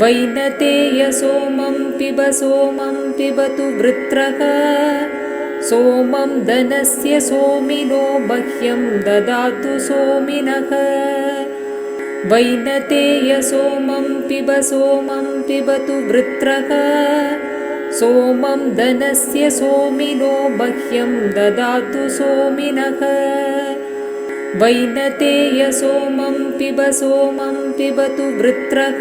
వైనతేయ సోమం పిబతు వృత్రక సోమం ధనస్య సోమినో మహ్యం దదాతు సోమినః. వైనతేయ సోమం పిబతు వృత్రక సోమం ధనస్య సోమినో మహ్యం దదాతు సోమినః. వైనతేయ సోమం పిబతు వృత్రక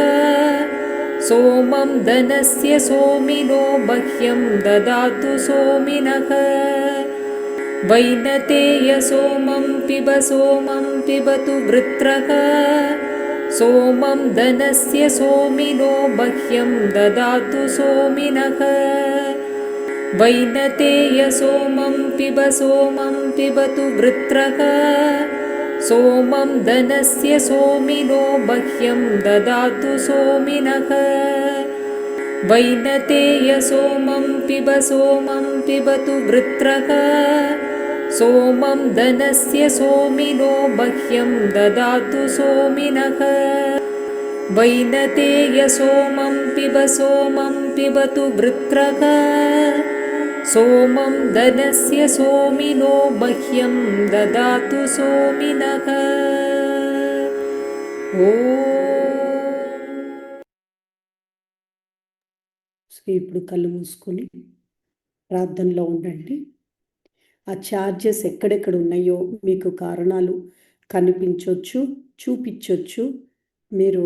సోమం ధనస్య సోమినో మహ్యం దదాతు సోమినః. వైనతేయ సోమం పిబతు వృత్రక సోమం ధనస్య సోమినో మహ్యం దదాతు సోమినః. వైనతేయ సోమం పిబతు వృత్రక సోమం ధనస్య సోమినో మహ్యం దదాతు సోమినః. వైనతేయ సోమం పిబతు వృత్రక సోమం ధనస్య సోమినో మహ్యం దదాతు సోమినః. వైనతేయ సోమం పిబతు వృత్రక సోమం ధనస్య సోమినో మహ్యం దదాతు సోమినః. ఓం. సో ఇప్పుడు కళ్ళు మూసుకొని ప్రార్థనలో ఉండండి. ఆ ఛార్జెస్ ఎక్కడెక్కడ ఉన్నాయో మీకు కారణాలు కనిపించవచ్చు, చూపించవచ్చు. మీరు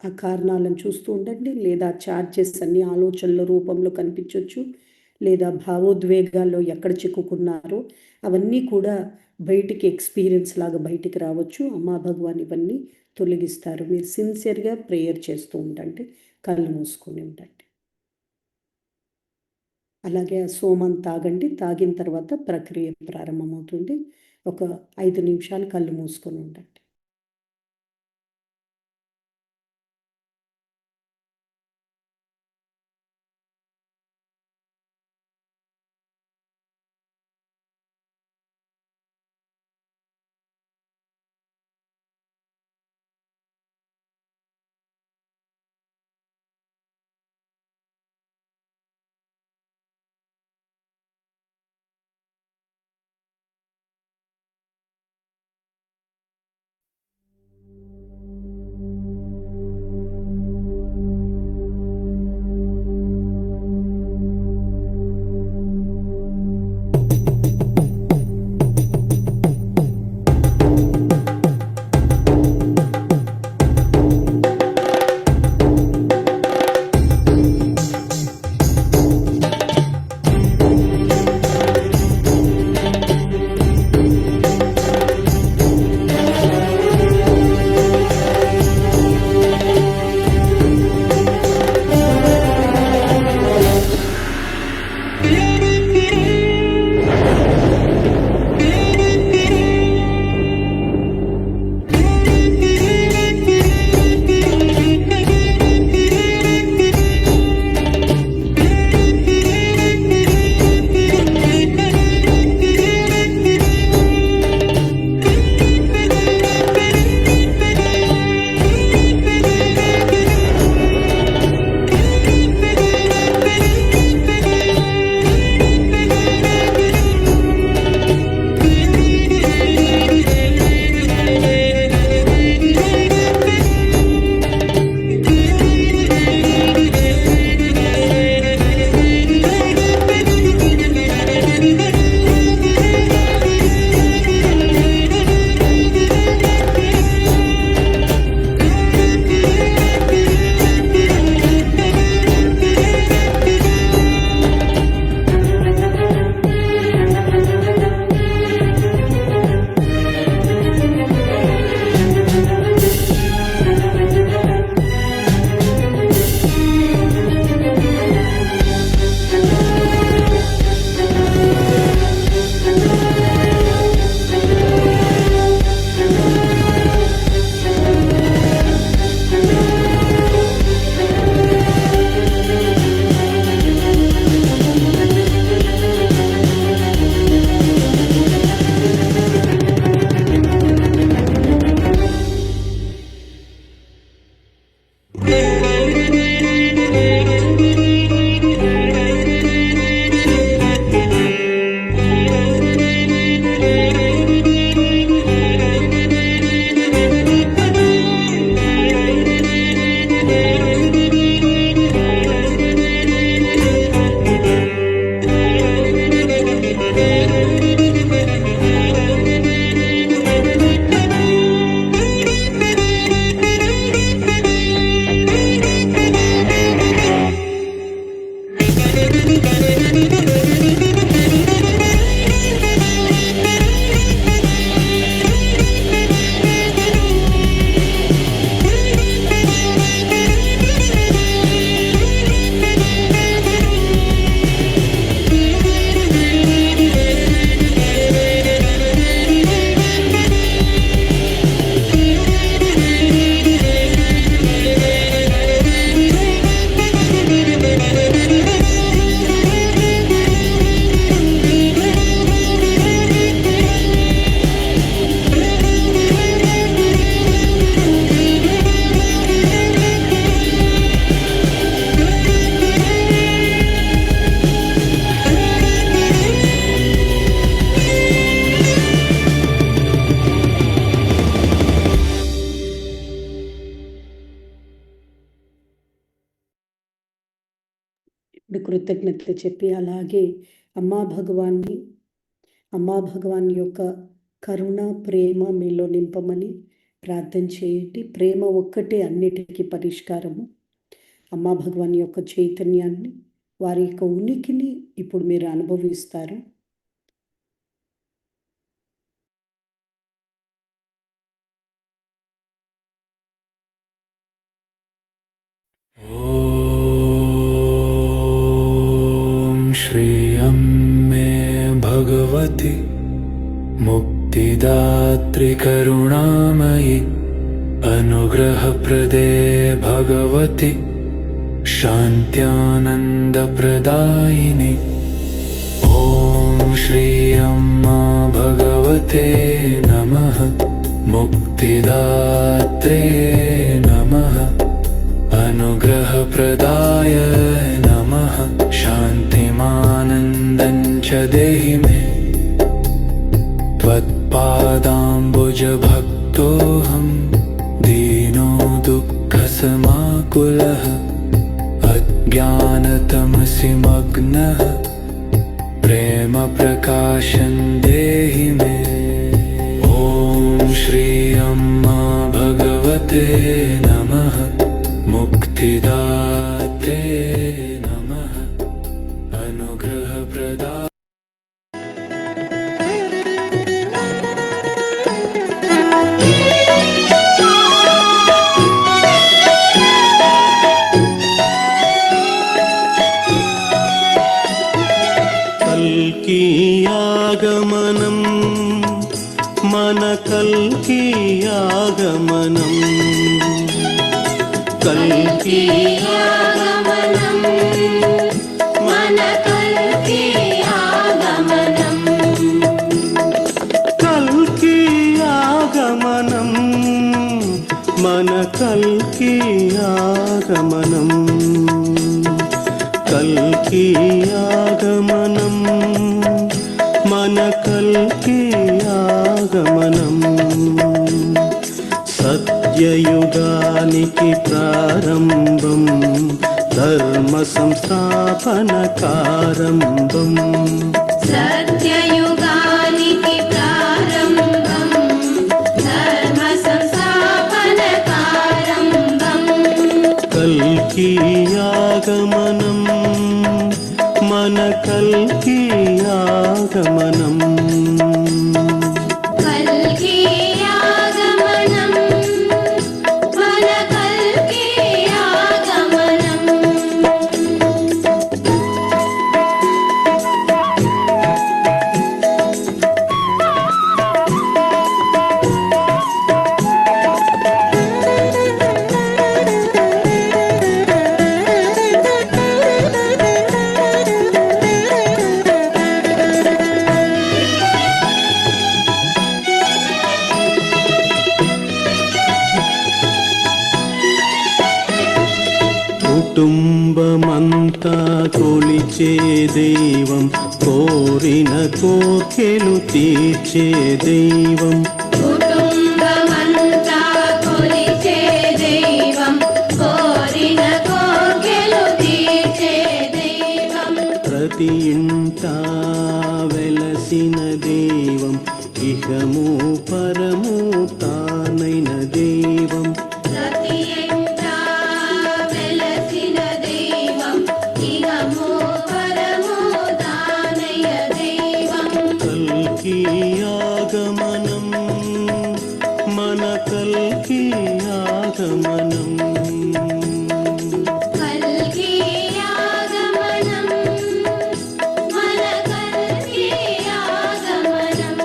ఆ కారణాలను చూస్తూ ఉండండి. లేదా ఛార్జెస్ అన్ని ఆలోచనల రూపంలో కనిపించవచ్చు, లేదా భావోద్వేగాల్లో ఎక్కడ చిక్కుకున్నారో అవన్నీ కూడా బయటికి ఎక్స్పీరియన్స్ లాగా బయటికి రావచ్చు. అమ్మా భగవాన్ ఇవన్నీ తొలగిస్తారు. మీరు సిన్సియర్గా ప్రేయర్ చేస్తూ ఉండండి, కళ్ళు మూసుకొని ఉండండి. అలాగే ఆ సోమం తాగండి. తాగిన తర్వాత ప్రక్రియ ప్రారంభమవుతుంది. ఒక 5 నిమిషాలు కళ్ళు మూసుకొని ఉండండి. కృతజ్ఞత చెప్పి అలాగే అమ్మా భగవాన్ యొక్క కరుణ ప్రేమ మీలో నింపమని ప్రార్థన చేయండి. ప్రేమ ఒక్కటే అన్నిటికీ పరిష్కారము. అమ్మా భగవాన్ యొక్క చైతన్యాన్ని, వారి యొక్క ఉనికిని ఇప్పుడు మీరు అనుభవిస్తారు. ఓం శ్రీ అమ్మే భగవతి मुक्तिदात्री करुणामयि अनुग्रहप्रदे भगवति शान्त्यानन्दप्रदायिनि ॐ श्री अम्मा भगवते नमः मुक्तिदात्रे नमः अनुग्रहप्रदाय नमः शान्तिमानन्दं च देहि मे त्वत्पादाम्बुजभक्तोऽहं दीनो दुःखसमाकुलः अज्ञानतमसि मग्नः प्रेमप्रकाशं देहि मे ॐ श्री अम्मा भगवते नमः मुक्तिदात्रे नमः अनुग्रहप्रदाय ఆగమనం మన కల్కి ఆగమనం కల్కి ఆగమనం మన కల్కి ఆగమనం కల్కి ఆగమనం మన కల్కి ఆగమనం కల్కి ఆగమనం మన కల్కి ఆగమనం సత్యయుగానికి ప్రారంభం ధర్మ సంస్థాపన కారంభం సత్యయుగానికి ప్రారంభం ధర్మ సంస్థాపన కారంభం కల్కి ఆగమనం మన కల్కి ఆగమనం కల్కి ఆగమనం మన కల్కి ఆగమనం కుటుంబమంతా కొలిచే దైవం కోరిన కోర్కెలు తీర్చే దైవం కుటుంబమంతా కొలిచే దైవం కోరిన కోర్కెలు తీర్చే దైవం ప్రతి ఇంట వెలసిన దైవం ఇహము పరము తానైన దైవం ప్రతి ఇంట వెలసిన దైవం ఇహము పరము తానయ్య దైవం కల్కి ఆగమనం మన కల్కి ఆగమనం కల్కి ఆగమనం మన కల్కి ఆగమనం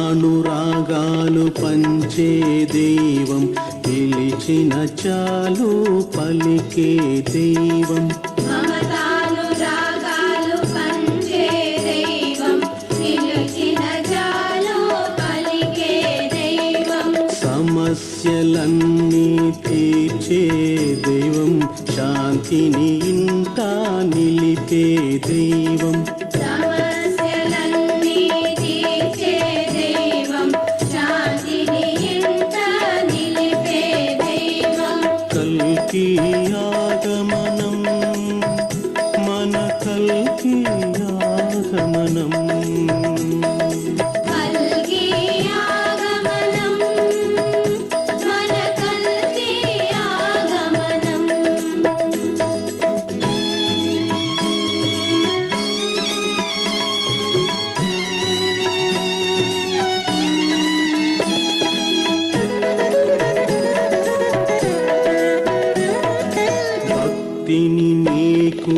మమతానురాగాలు పంచే దైవం పిలిచిన చాలు పలికే దైవం మమతానురాగాలు పంచే దైవం పిలిచిన చాలు పలికే దైవం సమస్య సమస్యలన్నీ తీర్చే దైవం, శాంతిని ఇంట నిలిపే దైవం. సమస్యలన్నీ తీర్చే దైవం, శాంతిని ఇంట నిలిపే దైవం. కల్కి ఆగమనం, మన కల్కి ఆగమనం. కల్కి ఆగమనం, మన కల్కి ఆగమనం. భక్తిని నీకు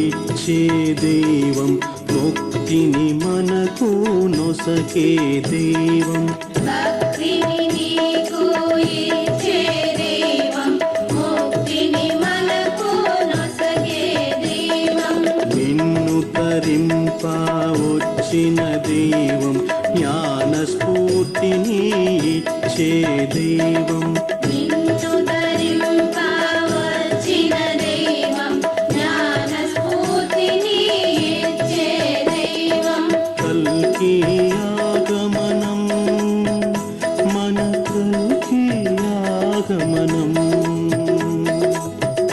ఇచ్చే దైవం, ముక్తిని మనకు నొసకే దైవం. భక్తిని నీకు ఇచ్చే దైవం, ముక్తిని మనకు నొసగే దైవం. నిన్ను తరింప వచ్చిన దైవం, జ్ఞాన స్ఫూర్తిని ఇచ్చే దైవం. నిన్ను ధరింప వచ్చిన దైవం, జ్ఞాన స్ఫూర్తిని ఇచ్చే దైవం. కల్కి ఆగమనం, మన కల్కి ఆగమనం.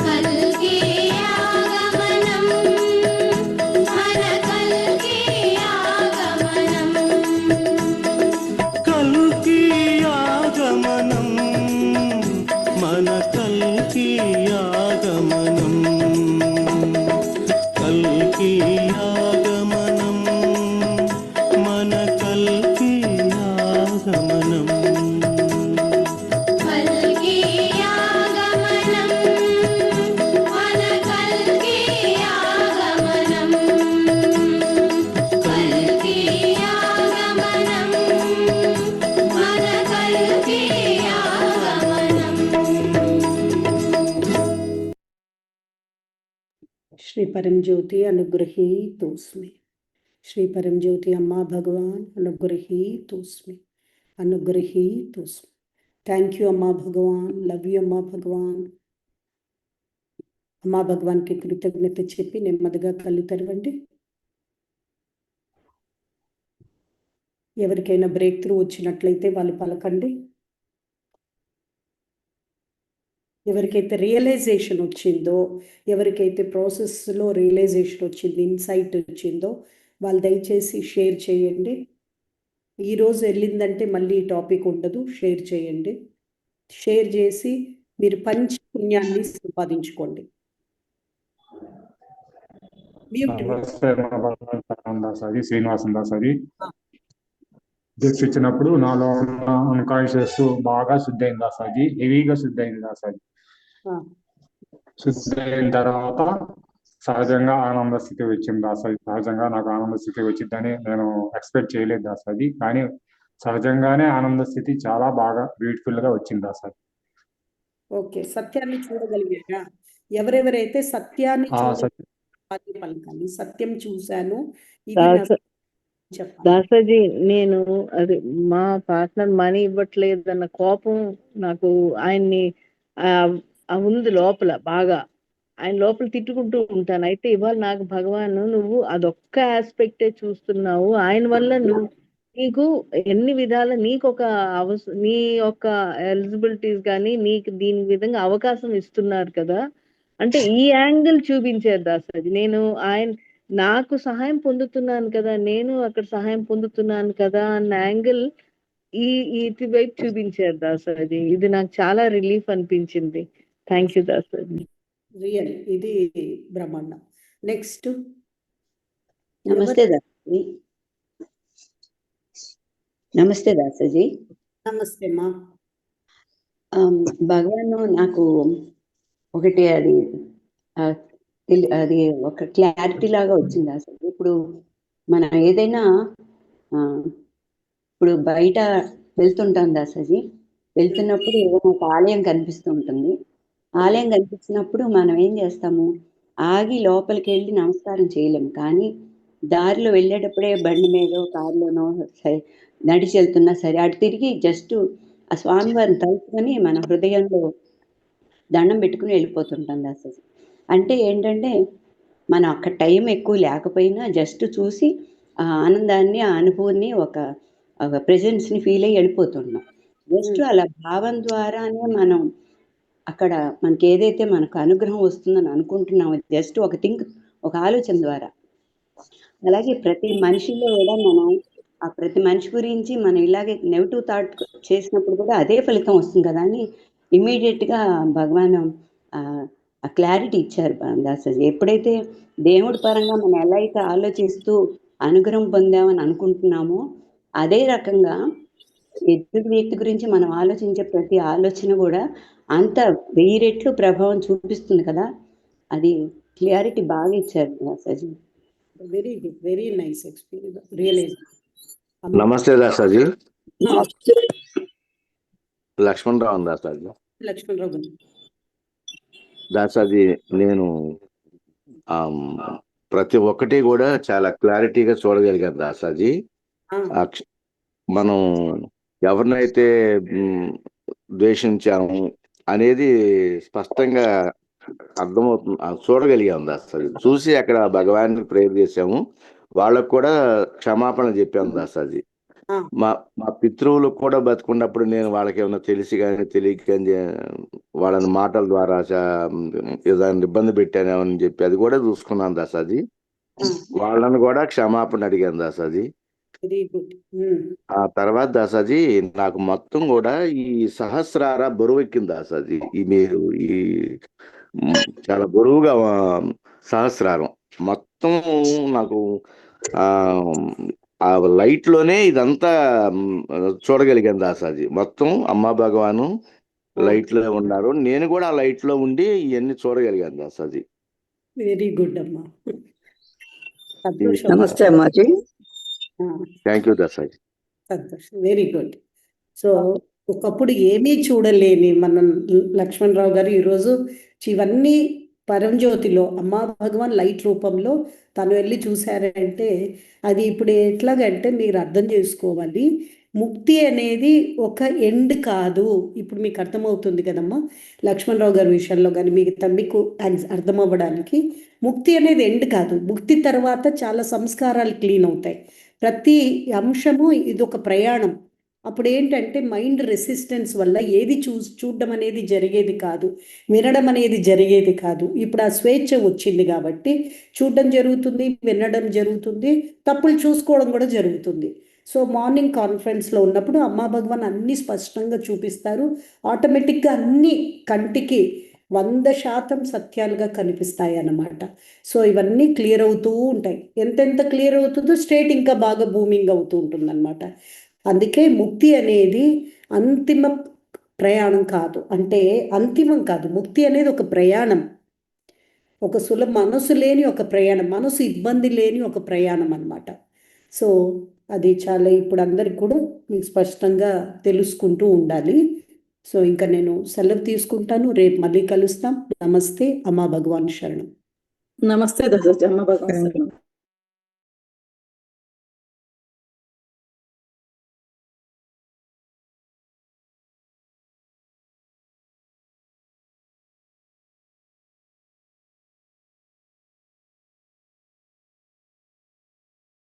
కల్కి ఆగమనం, మన కల్కి ఆగమనం. కల్కి ఆగమనం, మన కల్కి ఆగమనం. కల్కి ఆగమనం, మన కల్కి ఆగమనం. కల్కి ఆగమనం, మన కల్కి ఆగమనం. కల్కి ఆగమనం, మన కల్కి ఆగమనం. श्री परम ज्योति अनुग्रहीतोस्मि. श्री परम ज्योति अम्मा भगवान अनुग्रहीतोस्मि, अनुग्रहीतोस्मि. थैंक यू अम्मा भगवान, लव यू अम्मा भगवान. అమ్మా భగవాన్కి కృతజ్ఞత చెప్పి నెమ్మదిగా కళ్ళు తెరవండి. ఎవరికైనా బ్రేక్ త్రూ వచ్చినట్లయితే వాళ్ళు పలకండి. ఎవరికైతే రియలైజేషన్ వచ్చిందో, ఎవరికైతే ప్రాసెస్లో రియలైజేషన్ వచ్చింది, ఇన్సైట్ వచ్చిందో వాళ్ళు దయచేసి షేర్ చేయండి. ఈరోజు వెళ్ళిందంటే మళ్ళీ ఈ టాపిక్ ఉండదు, షేర్ చేయండి. షేర్ చేసి మీరు పంచ పుణ్యాన్ని సంపాదించుకోండి. నమస్తే దాసాది శ్రీనివాసన్ దాసాది. దీక్ష ఇచ్చినప్పుడు నాలో ఉన్న అన్కాన్షియస్ బాగా శుద్ధి అయింది దాసాజీ, హెవీగా శుద్ధి అయింది దాసాజీ. శుద్ధి అయిన తర్వాత సహజంగా ఆనంద స్థితి వచ్చింది దాసాజీ. సహజంగా నాకు ఆనంద స్థితి వచ్చిందని నేను ఎక్స్పెక్ట్ చేయలేదు దాసాజీ, కానీ సహజంగానే ఆనంద స్థితి చాలా బాగా బ్యూటిఫుల్ గా వచ్చింది దాసాజీ. ఓకే, సత్యాన్ని చూడగలిగారా? ఎవరెవరైతే సత్యాన్ని పలకాలి, సత్యం చూశాను ఇది చెప్పాలి. దాసాజీ, నేను అది మా పార్ట్నర్ మనీ ఇవ్వట్లేదన్న కోపం నాకు ఆయన్ని ఉంది లోపల, బాగా ఆయన లోపల తిట్టుకుంటూ ఉంటాను. అయితే ఇవాళ నాకు భగవాన్ నువ్వు అదొక్క ఆస్పెక్టే చూస్తున్నావు, ఆయన వల్ల నీకు ఎన్ని విధాల నీకు ఒక నీ యొక్క ఎలిజిబిలిటీస్ కానీ నీకు దీని విధంగా అవకాశం ఇస్తున్నారు కదా అంటే ఈ యాంగిల్ చూపించారు దాసాజీ. నేను నాకు సహాయం పొందుతున్నాను కదా, నేను అక్కడ సహాయం పొందుతున్నాను కదా అన్న యాంగిల్ ఇటువైపు చూపించారు దాసాజీ. ఇది నాకు చాలా రిలీఫ్ అనిపించింది. Thank you దాసాజీ. రియల్ ఇది బ్రహ్మాండం. నెక్స్ట్ నమస్తే దాసాజీ. నమస్తే దాసాజీ. నమస్తే మా. భగవాన్ నాకు ఒకటి అది ఒక క్లారిటీ లాగా వచ్చింది అసలు. ఇప్పుడు మనం ఏదైనా ఇప్పుడు బయట వెళ్తుంటాం దాసాజీ, వెళ్తున్నప్పుడు ఏదైనా ఒక ఆలయం కనిపిస్తూ ఉంటుంది. ఆలయం కనిపించినప్పుడు మనం ఏం చేస్తాము, ఆగి లోపలికి వెళ్ళి నమస్కారం చేయలేము. కానీ దారిలో వెళ్ళేటప్పుడే బండి మీద కారులోనో సరే నడిచి వెళ్తున్నా సరే అటు తిరిగి జస్ట్ ఆ స్వామివారిని తలుచుకొని మన హృదయంలో దండం పెట్టుకుని వెళ్ళిపోతుంటాం దాసజీ. అంటే ఏంటంటే మనం అక్కడ టైం ఎక్కువ లేకపోయినా జస్ట్ చూసి ఆ ఆనందాన్ని, ఆ అనుభూతిని, ఒక ప్రెజెన్స్ని ఫీల్ అయ్యి వెళ్ళిపోతున్నాం. జస్ట్ అలా భావం ద్వారానే మనం అక్కడ మనకి ఏదైతే మనకు అనుగ్రహం వస్తుందని అనుకుంటున్నామో జస్ట్ ఒక ఆలోచన ద్వారా. అలాగే ప్రతి మనిషిలో కూడా మనం ఆ ప్రతి మనిషి గురించి మనం ఇలాగే నెగిటివ్ థాట్ చేసినప్పుడు కూడా అదే ఫలితం వస్తుంది కదా అని ఇమ్మీడియట్గా భగవాన్ ఆ క్లారిటీ ఇచ్చారు దాసజీ. ఎప్పుడైతే దేవుడి పరంగా మనం ఎలా అయితే ఆలోచిస్తూ అనుగ్రహం పొందామని అనుకుంటున్నామో అదే రకంగా ఎదుటి వ్యక్తి గురించి మనం ఆలోచించే ప్రతి ఆలోచన కూడా అంత 1000 రెట్లు ప్రభావం చూపిస్తుంది కదా. అది క్లియారిటీ బాగా ఇచ్చారు Dasaji. Very good, very nice experience, realize. నమస్తే దాసాజీ. లక్ష్మణరావు దాసాజీ. లక్ష్మణరావు గారు. దాసాజీ, నేను ప్రతి ఒక్కటి కూడా చాలా క్లారిటీగా చూడగలిగాను దాసాజీ. మనం ఎవరినైతే ద్వేషించాము అనేది స్పష్టంగా అర్థమవుతుంది, చూడగలిగాము దాసాజీ. చూసి అక్కడ భగవాన్ని ప్రేయర్ చేసాము, వాళ్ళకు కూడా క్షమాపణ చెప్పాము దాసాజీ. మా పితృవులకు కూడా బతుకున్నప్పుడు నేను వాళ్ళకి ఏమైనా తెలిసి కానీ తెలియక కానీ వాళ్ళని మాటల ద్వారా ఏదైనా ఇబ్బంది పెట్టానేమని చెప్పి అది కూడా చూసుకున్నాను దాసాజీ. వాళ్ళని కూడా క్షమాపణ అడిగాను దాసాజీ. ఆ తర్వాత దాసాజీ నాకు మొత్తం కూడా ఈ సహస్రార బరువు ఎక్కింది దాసాజీ. మీరు ఈ చాలా బరువుగా సహస్రారం మొత్తం నాకు ఆ లైట్ లోనే ఇదంతా చూడగలిగాను దాసాజీ. మొత్తం అమ్మా భగవాను లైట్ లో ఉన్నారు, నేను కూడా ఆ లైట్ లో ఉండి ఇవన్నీ చూడగలిగాను దాసాజీ. వెరీ గుడ్ అమ్మా. నమస్తే అమ్మాజీ. Thank you దాసాజీ. సంతోషం, వెరీ గుడ్. సో ఒకప్పుడు ఏమీ చూడలేని మన లక్ష్మణరావు గారు ఈరోజు ఇవన్నీ పరంజ్యోతిలో అమ్మా భగవాన్ లైట్ రూపంలో తను వెళ్ళి చూశారంటే అది ఇప్పుడు ఎట్లాగంటే మీరు అర్థం చేసుకోవాలి, ముక్తి అనేది ఒక ఎండ్ కాదు. ఇప్పుడు మీకు అర్థమవుతుంది కదమ్మా లక్ష్మణరావు గారి విషయంలో కానీ మీకు అర్థమవ్వడానికి, ముక్తి అనేది ఎండ్ కాదు. ముక్తి తర్వాత చాలా సంస్కారాలు క్లీన్ అవుతాయి. ప్రతి అంశము ఇది ఒక ప్రయాణం. అప్పుడు ఏంటంటే మైండ్ రెసిస్టెన్స్ వల్ల ఏది చూడడం అనేది జరిగేది కాదు, వినడం అనేది జరిగేది కాదు. ఇప్పుడు ఆ స్వేచ్ఛ వచ్చింది కాబట్టి చూడడం జరుగుతుంది, వినడం జరుగుతుంది, తప్పులు చూసుకోవడం కూడా జరుగుతుంది. సో మార్నింగ్ కాన్ఫరెన్స్లో ఉన్నప్పుడు అమ్మా భగవాన్ అన్నీ స్పష్టంగా చూపిస్తారు. ఆటోమేటిక్గా అన్నీ కంటికి 100% సత్యాలుగా కనిపిస్తాయి అన్నమాట. సో ఇవన్నీ క్లియర్ అవుతూ ఉంటాయి. ఎంతెంత క్లియర్ అవుతుందో స్టేట్ ఇంకా బాగా బూమింగ్ అవుతూ ఉంటుంది అన్నమాట. అందుకే ముక్తి అనేది అంతిమ ప్రయాణం కాదు, అంటే అంతిమం కాదు. ముక్తి అనేది ఒక ప్రయాణం, ఒక మనసు లేని ఒక ప్రయాణం, మనసు ఇబ్బంది లేని ఒక ప్రయాణం అన్నమాట. సో అది చాలా ఇప్పుడు అందరికి కూడా మీకు స్పష్టంగా తెలుసుకుంటూ ఉండాలి. సో ఇంకా నేను సెలవు తీసుకుంటాను, రేపు మళ్ళీ కలుస్తాం. నమస్తే అమ్మా భగవాన్ శరణం. నమస్తే దాసజీ. అమ్మ భగవాన్ శరణం.